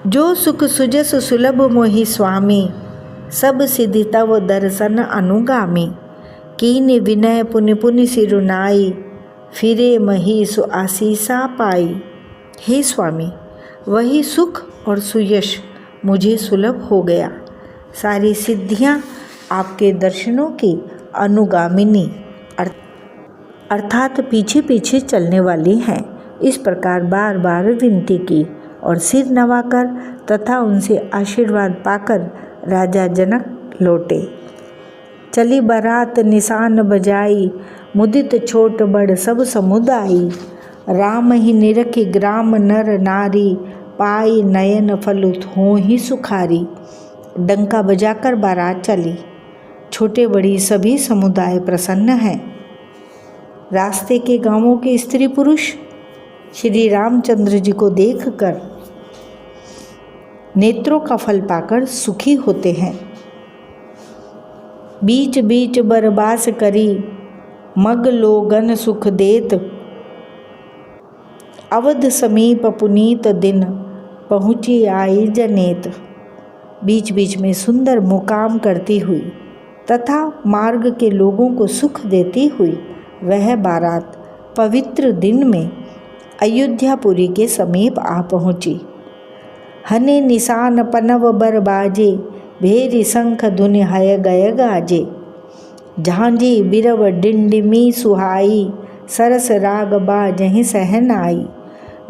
जो सुख सुजस सुलभ मोहि स्वामी, सब सिद्धि तव दर्शन अनुगामी। कीन विनय पुनि पुनि सिरुनाई, फिरे मही सु आशीषा पाई। हे स्वामी, वही सुख और सुयश मुझे सुलभ हो गया। सारी सिद्धियां आपके दर्शनों की अनुगामिनी अर्थात पीछे पीछे चलने वाली हैं। इस प्रकार बार बार विनती की और सिर नवाकर तथा उनसे आशीर्वाद पाकर राजा जनक लौटे। चली बारात निशान बजाई, मुदित छोट बड़ सब समुदाई। राम ही निरखी ग्राम नर नारी, पाई नयन फलुत हों ही सुखारी। डंका बजाकर बारात चली, छोटे बड़ी सभी समुदाय प्रसन्न हैं। रास्ते के गांवों के स्त्री पुरुष श्री रामचंद्र जी को देखकर नेत्रों का फल पाकर सुखी होते हैं। बीच बीच बरबास करी, मग लोगन सुख देत। अवध समीप पुनीत दिन, पहुँची आई जनेत। बीच बीच में सुंदर मुकाम करती हुई तथा मार्ग के लोगों को सुख देती हुई वह बारात पवित्र दिन में अयोध्यापुरी के समीप आ पहुँची। हने निशान पनव बर बाजे, भेरी शंख धुनि हय गय गाजे। झांझी बिरव डिंडिमी सुहाई, सरस राग बाजहि सहनाई।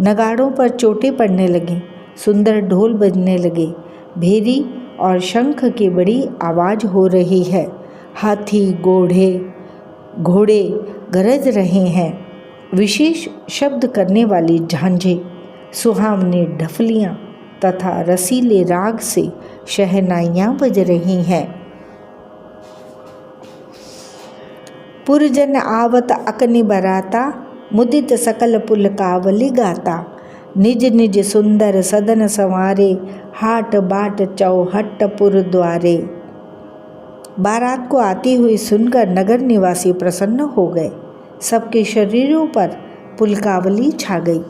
नगाड़ों पर चोटें पड़ने लगीं, सुंदर ढोल बजने लगे, भेरी और शंख की बड़ी आवाज़ हो रही है। हाथी घोड़े गरज रहे हैं। विशेष शब्द करने वाली झांझें, सुहावनी ढफलियाँ तथा रसीले राग से शहनाइयाँ बज रही हैं। पुरजन आवत अकनि बराता, मुदित सकल पुलकावली गाता। निज निज सुंदर सदन संवारे, हाट बाट चौहट्टपुर द्वारे। बारात को आती हुई सुनकर नगर निवासी प्रसन्न हो गए। सबके शरीरों पर पुलकावली छा गई।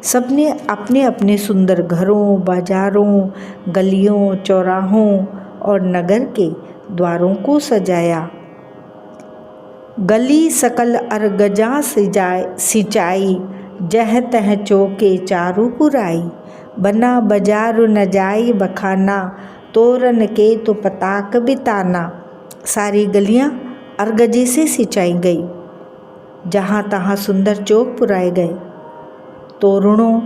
सबने अपने अपने सुंदर घरों, बाजारों, गलियों, चौराहों और नगर के द्वारों को सजाया। गली सकल अरगजा सिंचाई, जह तह चौके चारू पुराई। बना बाजारु न जाई बखाना, तोरन के तो पताक बिताना। सारी गलियां अरगजे से सिंचाई गई, जहाँ तहाँ सुंदर चौक पुराए गए। तोरणों,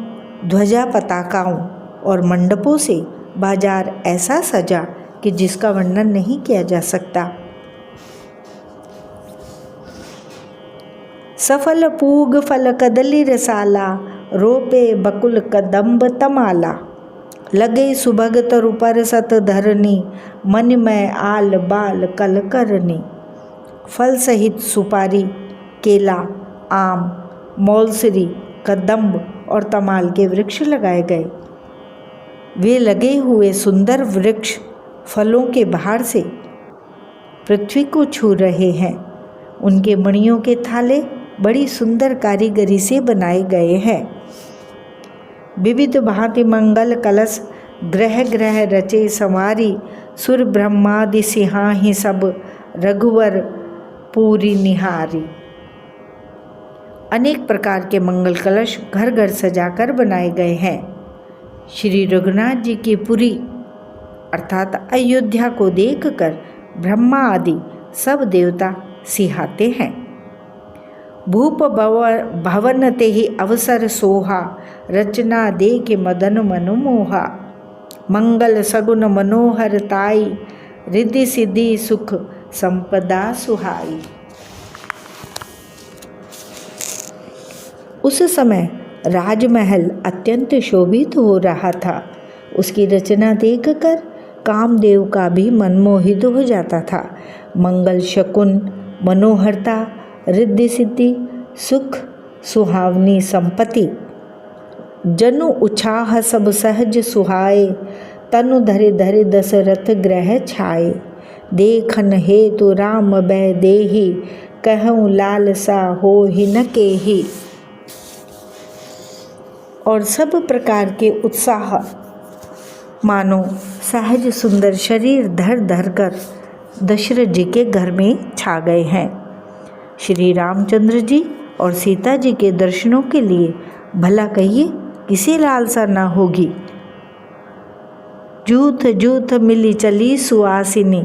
ध्वजा पताकाओं और मंडपों से बाजार ऐसा सजा कि जिसका वर्णन नहीं किया जा सकता। सफल पूग फल कदली रसाला, रोपे बकुल कदम्ब तमाला। लगे सुभग तरु पर सत धरनी, मन में आल बाल कल करनी। फल सहित सुपारी, केला, आम, मौलसरी, कदम्ब और तमाल के वृक्ष लगाए गए। वे लगे हुए सुंदर वृक्ष फलों के बहार से पृथ्वी को छू रहे हैं। उनके मणियों के थाले बड़ी सुंदर कारीगरी से बनाए गए हैं। विविध भांति मंगल कलश ग्रह ग्रह रचे संवारी। सुर ब्रह्मादि सिंहाही सब, रघुवर पूरी निहारी। अनेक प्रकार के मंगल कलश घर घर सजाकर बनाए गए हैं। श्री रघुनाथ जी की पुरी अर्थात अयोध्या को देखकर ब्रह्मा आदि सब देवता सिहाते हैं। भूप भवन ते ही अवसर सोहा, रचना देख मदन मनु मोहा। मंगल सगुन मनोहर ताई, रिद्धि सिद्धि सुख संपदा सुहाई। उस समय राजमहल अत्यंत शोभित हो रहा था। उसकी रचना देखकर कामदेव का भी मन मोहित हो जाता था। मंगल शकुन मनोहरता, रिद्धि सिद्धि, सुख सुहावनी संपत्ति, जनु उछाह सब सहज सुहाए, तनु धरे धरे दशरथ ग्रह छाए। देखन हेतु राम बै देहि, कहूँ लालसा होहि न केहि। और सब प्रकार के उत्साह मानो सहज सुंदर शरीर धर धर कर दशरथ जी के घर में छा गए हैं। श्री रामचंद्र जी और सीता जी के दर्शनों के लिए भला कहिए किसी लालसा न होगी। जूथ जूथ मिली चली सुआसिनी,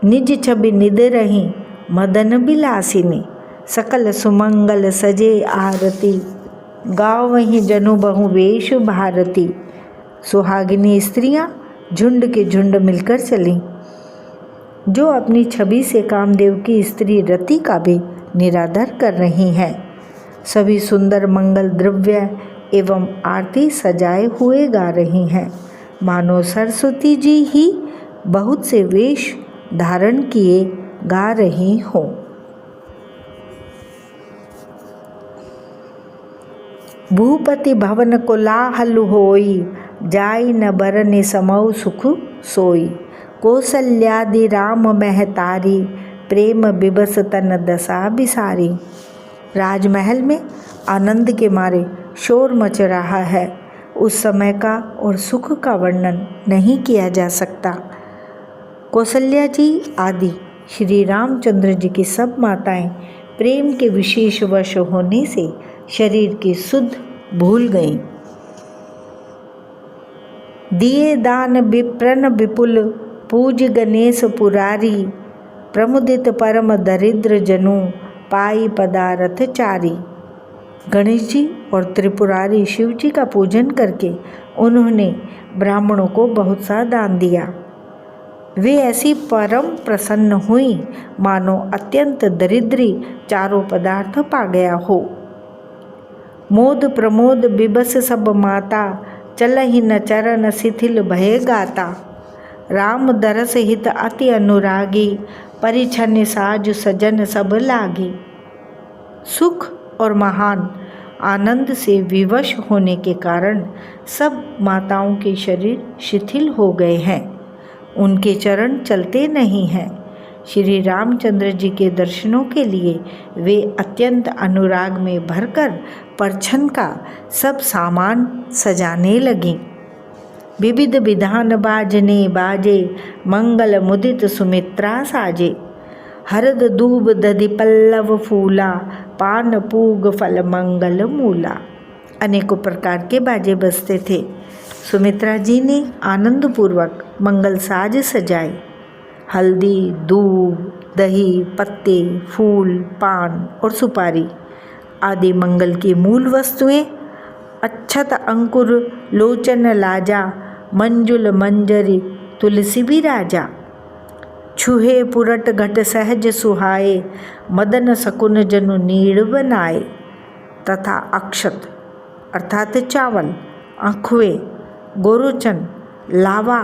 निज छवि निद रही मदन बिलासिनी। सकल सुमंगल सजे आरती, गाँव वहीं जनु बहु वेश भारती। सुहागिनी स्त्रियां झुंड के झुंड मिलकर चलीं, जो अपनी छवि से कामदेव की स्त्री रति का भी निरादर कर रही हैं। सभी सुंदर मंगल द्रव्य एवं आरती सजाए हुए गा रही हैं, मानो सरस्वती जी ही बहुत से वेश धारण किए गा रही हों। भूपति भवन कोलाहल होई, जाई न बरने समौ सुख सोई। कौसल्यादि राम महतारी, प्रेम बिबस तन दशा बिसारी। राजमहल में आनंद के मारे शोर मच रहा है। उस समय का और सुख का वर्णन नहीं किया जा सकता। कौसल्या जी आदि श्री रामचंद्र जी की सब माताएं प्रेम के विशेष वश होने से शरीर की सुध भूल गईं। दिए दान विप्रन विपुल, पूज गणेश पुरारी। प्रमुदित परम दरिद्र जनु, पाई पदारथ चारी। गणेश जी और त्रिपुरारी शिव जी का पूजन करके उन्होंने ब्राह्मणों को बहुत सा दान दिया। वे ऐसी परम प्रसन्न हुई मानो अत्यंत दरिद्री चारों पदार्थ पा गया हो। मोद प्रमोद बिबस सब माता, चलहि न चरण शिथिल भय गाता। राम दरस हित अति अनुरागी, परिछन्न साजु सजन सब लागी। सुख और महान आनंद से विवश होने के कारण सब माताओं के शरीर शिथिल हो गए हैं, उनके चरण चलते नहीं हैं। श्री रामचंद्र जी के दर्शनों के लिए वे अत्यंत अनुराग में भरकर परछन का सब सामान सजाने लगीं। विविध विधान बाजने बाजे, मंगल मुदित सुमित्रा साजे। हरद दूब दधि पल्लव फूला, पान पूग फल मंगल मूला। अनेकों प्रकार के बाजे बजते थे। सुमित्रा जी ने आनंदपूर्वक मंगल साज सजाए। हल्दी, दूब, दही, पत्ते, फूल, पान और सुपारी आदि मंगल की मूल वस्तुएं, अक्षत अंकुर लोचन लाजा, मंजुल मंजरी तुलसी विराजा। छुहे पुरट घट सहज सुहाए, मदन सकुन जनु नीड़ बनाए। तथा अक्षत अर्थात चावल, अखवे, गोरोचन, लावा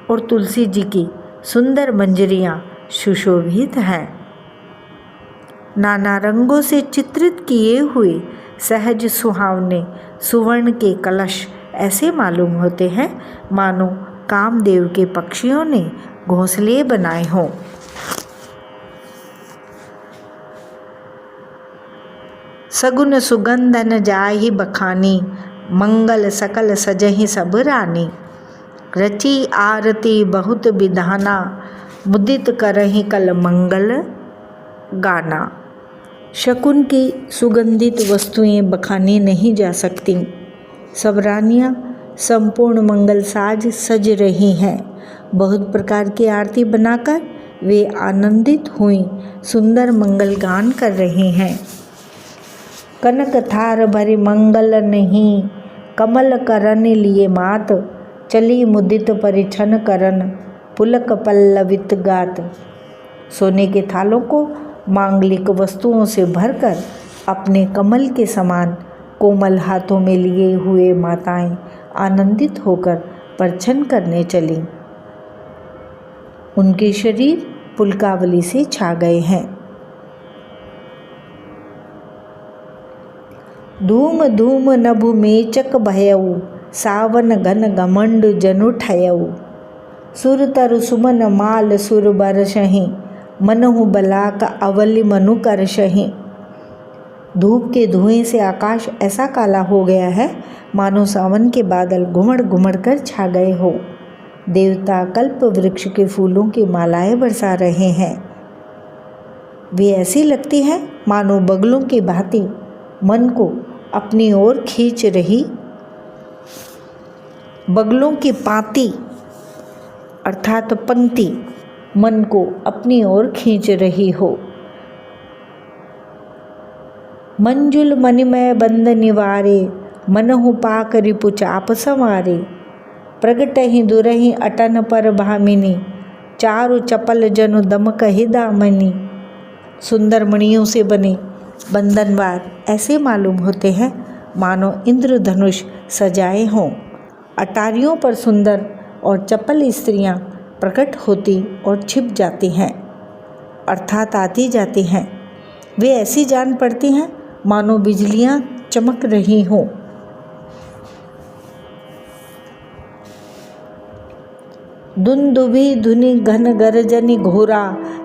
और तुलसी जी की सुंदर मंजरियाँ सुशोभित हैं। नाना रंगों से चित्रित किए हुए सहज सुहावने सुवर्ण के कलश ऐसे मालूम होते हैं मानो कामदेव के पक्षियों ने घोंसले बनाए हों। सगुन सुगंधन जाहि बखानी, मंगल सकल सजहि सब रानी। रची आरती बहुत विधाना, मुदित करहि कल मंगल गाना। शकुन की सुगंधित वस्तुएं बखानी नहीं जा सकती। सब रानियाँ संपूर्ण मंगल साज सज रही हैं। बहुत प्रकार की आरती बनाकर वे आनंदित हुई सुंदर मंगल गान कर रही हैं। कनक थार भरी मंगल नहीं, कमल करन लिए मात। चली मुदित परिछन करन, पुलक पल्लवित गात। सोने के थालों को मांगलिक वस्तुओं से भरकर अपने कमल के समान कोमल हाथों में लिए हुए माताएं आनंदित होकर परछन करने चलीं। उनके शरीर पुलकावली से छा गए हैं। धूम धूम नभु मेचक भयऊ, सावन घन घमंड जनु ठयऊ। सुर तरु सुमन माल सुर बरसहीं, मनहु बलाक अवलि मनु करसहीं। धूप के धुएं से आकाश ऐसा काला हो गया है मानो सावन के बादल घुमड़ घुमड़ कर छा गए हो। देवता कल्प वृक्ष के फूलों की मालाएं बरसा रहे हैं। वे ऐसी लगती हैं मानो बगलों की भांति मन को अपनी ओर खींच रही, बगलों की पाती अर्थात पंक्ति मन को अपनी ओर खींच रही हो। मंजुल मणिमय बंद निवारे, मनहु पाक रिपु चाप संवारे। प्रगट ही दुरहि अटन पर भामिनी, चारु चपल जनु दमक ही दामनी। सुंदर मणियों से बने बंधनवार ऐसे मालूम होते हैं मानो इंद्रधनुष सजाए हों। अटारियों पर सुंदर और चपल स्त्रियां प्रकट होती और छिप जाती हैं अर्थात आती जाती हैं। वे ऐसी जान पड़ती हैं मानो बिजलियां चमक रही हों। दुंदुभि धुनि घन गरजनि घोरा,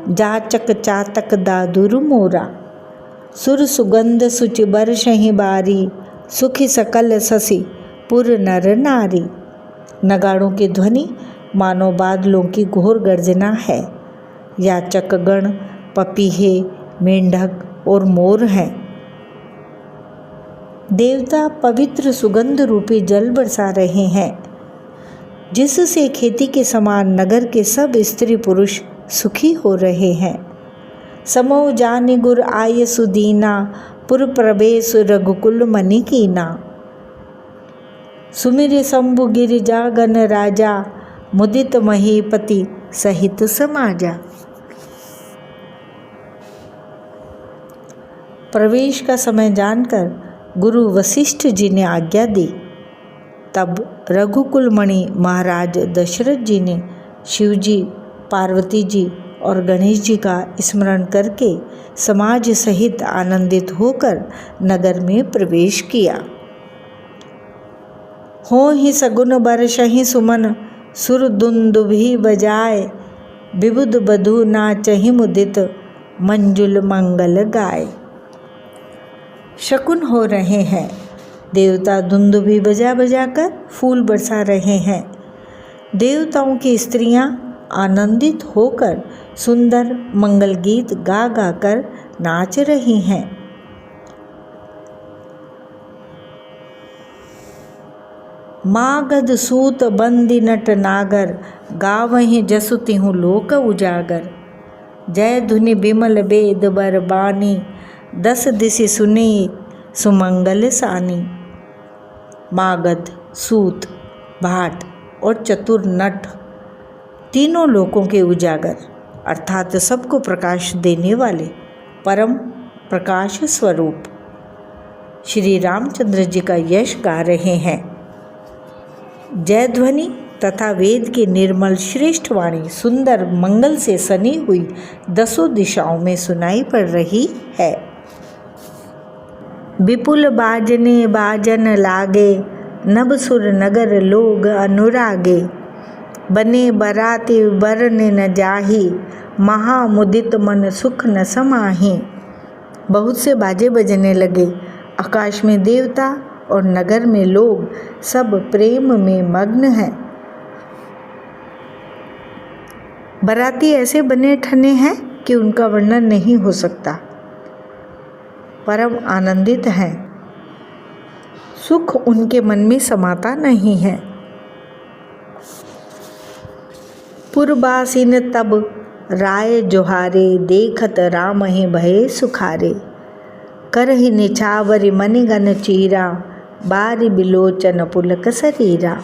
जाचक चातक दादुर मोरा। सुर सुगंध सुचि बरसहीं बारी, सुखी सकल ससी पुर नर नारी। नगाड़ों की ध्वनि मानो बादलों की घोर गर्जना है। याचक गण पपीहे, मेंढक और मोर हैं। देवता पवित्र सुगंध रूपी जल बरसा रहे हैं, जिससे खेती के समान नगर के सब स्त्री पुरुष सुखी हो रहे हैं। समो जानि गुर आय सुदीना, पुर प्रवेश रघुकुल मनि कीना। सुमिर शंभु गिरिजा गण राजा, मुदित महीपति सहित समाजा। प्रवेश का समय जानकर गुरु वशिष्ठ जी ने आज्ञा दी। तब रघुकुल मणि महाराज दशरथ जी ने शिव जी, पार्वती जी और गणेश जी का स्मरण करके समाज सहित आनंदित होकर नगर में प्रवेश किया। हो ही सगुन बरसहीं सुमन, सुर दुंदुभि बजाए। विबुध बधू नाचहि मुदित, मंजुल मंगल गाए। शकुन हो रहे हैं। देवता दुंदुभि बजा बजा कर फूल बरसा रहे हैं। देवताओं की स्त्रियां आनंदित होकर सुंदर मंगल गीत गा गा कर नाच रही हैं। मागध सूत बंदी नट नागर, गावहीं जसु तिहु लोक उजागर। जय धुनि बिमल वेद बर बानी, दस दिशि सुनी सुमंगल सानी। मागध, सूत, भाट और चतुर नट तीनों लोकों के उजागर अर्थात सबको प्रकाश देने वाले परम प्रकाश स्वरूप श्री रामचंद्र जी का यश गा रहे हैं। जय ध्वनि तथा वेद की निर्मल श्रेष्ठ वाणी सुंदर मंगल से सनी हुई दसों दिशाओं में सुनाई पड़ रही है। विपुल बाजने बाजन लागे, नभ सुर नगर लोग अनुरागे। बने बराती बरने न जाही, महामुदित मन सुख न समाही। बहुत से बाजे बजने लगे। आकाश में देवता और नगर में लोग सब प्रेम में मग्न हैं। बराती ऐसे बने ठने हैं कि उनका वर्णन नहीं हो सकता। परम आनंदित हैं। सुख उनके मन में समाता नहीं है। पुरबासिन तब राय जोहारे, देखत राम ही भये सुखारे। करहि निछावरि मणिगन चीरा, बारी बिलोचन पुलक शरीरा।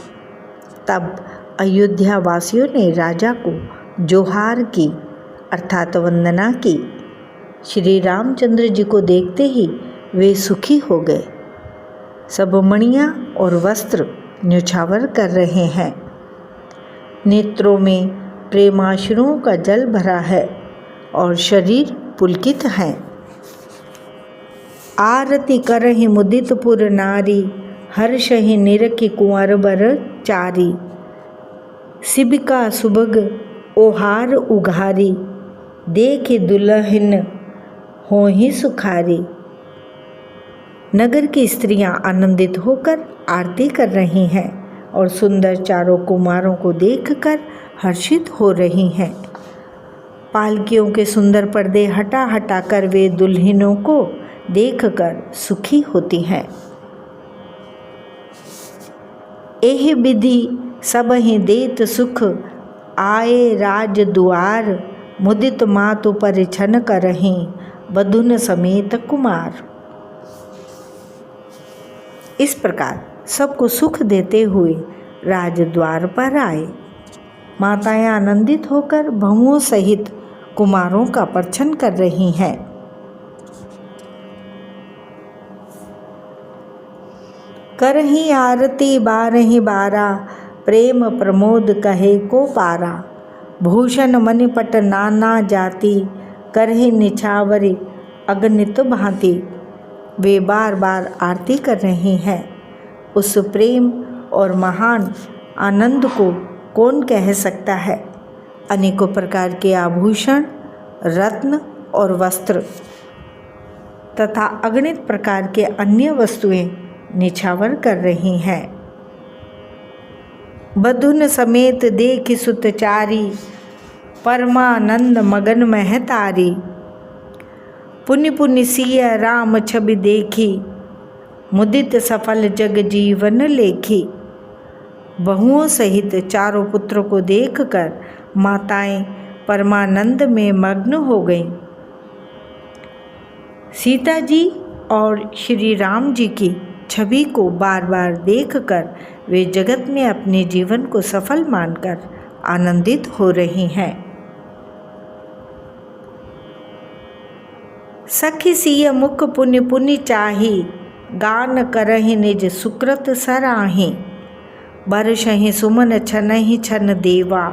तब अयोध्या वासियों ने राजा को जोहार की अर्थात वंदना की। श्री रामचंद्र जी को देखते ही वे सुखी हो गए। सब मणियाँ और वस्त्र न्यौछावर कर रहे हैं। नेत्रों में प्रेमाश्रुओं का जल भरा है और शरीर पुलकित है। आरती करहि मुदित पुर नारी, हर्षहि निरखि कुंवर बर चारी। शिबिका सुभग ओहार उघारी, देखि दुल्हन होहि सुखारी। नगर की स्त्रियां आनंदित होकर आरती कर रही हैं और सुंदर चारों कुमारों को देखकर हर्षित हो रही हैं। पालकियों के सुंदर पर्दे हटा हटा कर वे दुल्हनों को देखकर सुखी होती हैं। एहि विधि सबहि देत सुख, आए राज दुआर। मुदित मातु परिछन करहीं, बधुन समेत कुमार। इस प्रकार सबको सुख देते हुए राजद्वार पर आए। माताएं आनंदित होकर बहुओं सहित कुमारों का परछन कर रही हैं। करही आरती बारहि बारा, प्रेम प्रमोद कहे को पारा। भूषण मणिपट नाना जाति, करहि निछावरी अगणित भांति। वे बार बार आरती कर रही हैं। उस प्रेम और महान आनंद को कौन कह सकता है। अनेकों प्रकार के आभूषण, रत्न और वस्त्र तथा अगणित प्रकार के अन्य वस्तुएं निछावर कर रही हैं। बधुन समेत देखि सुतचारी, परमानंद मगन महतारी। पुनि पुनि सिय राम छवि देखी, मुदित सफल जग जीवन लेखी। बहुओं सहित चारों पुत्रों को देखकर माताएं परमानंद में मग्न हो गईं। सीता जी और श्री राम जी की छवि को बार बार देखकर वे जगत में अपने जीवन को सफल मानकर आनंदित हो रही हैं। सखी सिय मुख पुनि पुनि चाही, गान करहि निज सुकृत सराही। बरसहि सुमन छनहि छन देवा,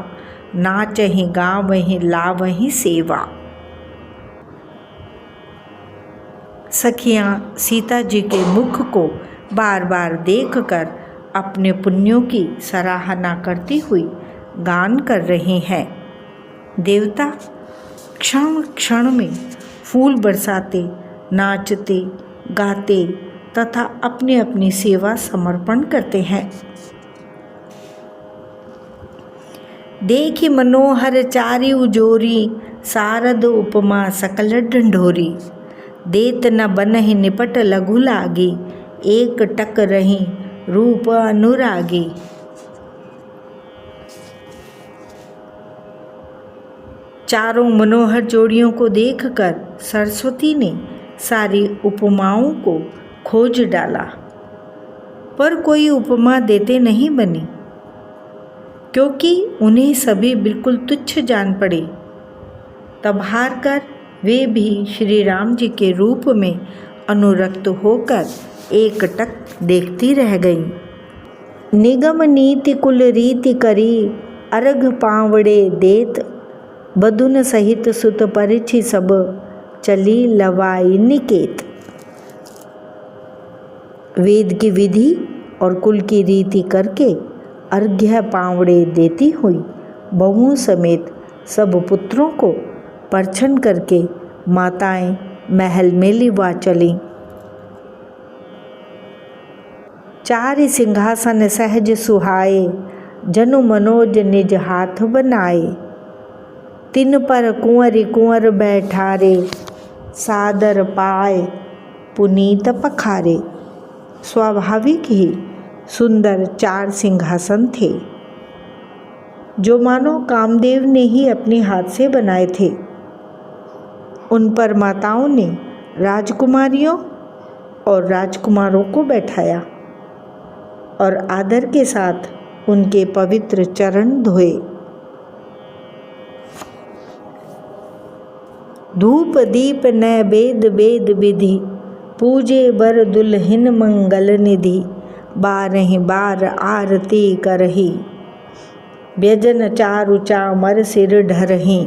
नाचहि गावहि लावहि सेवा। सखियां सीता जी के मुख को बार बार देखकर अपने पुण्यों की सराहना करती हुई गान कर रही हैं। देवता क्षण क्षण में फूल बरसाते, नाचते, गाते तथा अपनी अपनी सेवा समर्पण करते हैं। देखि मनोहर चारि उजोरी, शारद उपमा सकल ढंढोरी। देत न बनहि निपट लघु लागी, एक टक रही रूप अनुरागी। चारों मनोहर जोड़ियों को देखकर सरस्वती ने सारी उपमाओं को खोज डाला, पर कोई उपमा देते नहीं बनी, क्योंकि उन्हें सभी बिल्कुल तुच्छ जान पड़े। तब हार कर वे भी श्री राम जी के रूप में अनुरक्त होकर एकटक देखती रह गईं। निगम नीति कुल रीति करी, अर्घ पावड़े देत। बधुन सहित सुत परिछि सब, चली लवाई निकेत। वेद की विधि और कुल की रीति करके अर्घ्य पावड़े देती हुई बहुओं समेत सब पुत्रों को परछन करके माताएं महल में लिवा चलीं। चारि सिंहासन सहज सुहाए, जनु मनोज निज हाथ बनाए। तिन पर कुंवरी कुंवर बैठारे, सादर पाए पुनीत पखारे। स्वाभाविक ही सुंदर 4 सिंहासन थे, जो मानो कामदेव ने ही अपने हाथ से बनाए थे। उन पर माताओं ने राजकुमारियों और राजकुमारों को बैठाया और आदर के साथ उनके पवित्र चरण धोए। धूप दीप नैवेद्य वेद विधि, पूजे बर दुल्हिन मंगल निधि। बारहि बार आरती करही, व्यजन चारु चामर सिर ढरही।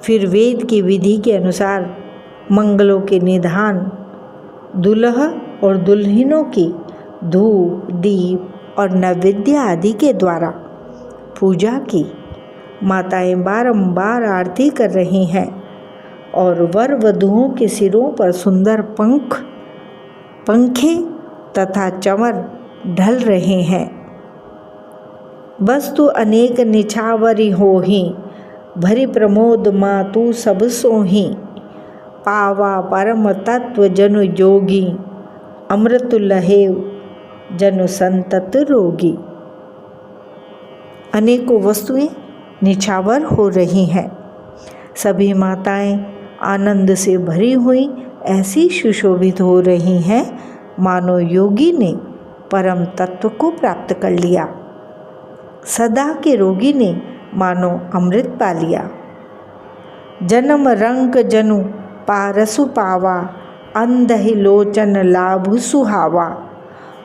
फिर वेद की विधि के अनुसार मंगलों के निधान, दुल्हा और दुल्हनों की धूप, दीप और नैवेद्य आदि के द्वारा पूजा की। माताएं बारंबार आरती कर रही हैं और वर वधुओं के सिरों पर सुंदर पंखे तथा चंवर ढल रहे हैं। वस्तु अनेक निछावरी होही, भरी प्रमोद माँ तू सब सोही। पावा परम तत्व जनु जोगी, अमृत लहेव जनु संतत रोगी। अनेकों वस्तुएं निछावर हो रही हैं। सभी माताएं आनंद से भरी हुई ऐसी सुशोभित हो रही हैं मानो योगी ने परम तत्व को प्राप्त कर लिया। सदा के रोगी ने मानो अमृत पा लिया। जन्म रंग जनु पारसु पावा, अंधहि लोचन लाभु सुहावा।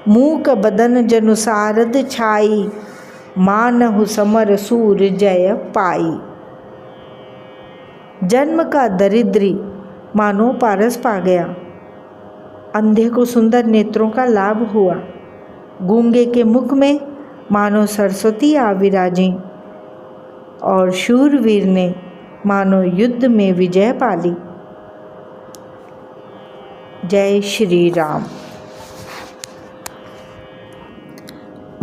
मूक बदन जनु सारद छाई, मानहु समर सूर जय पाई। जन्म का दरिद्री मानो पारस पा गया, अंधे को सुंदर नेत्रों का लाभ हुआ, गूंगे के मुख में मानो सरस्वती आ विराजी और शूरवीर ने मानो युद्ध में विजय पा ली। जय श्री राम।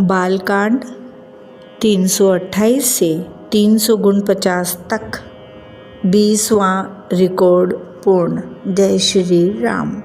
बालकांड 328 से 349 तक 20वां रिकॉर्ड पूर्ण। जय श्री राम।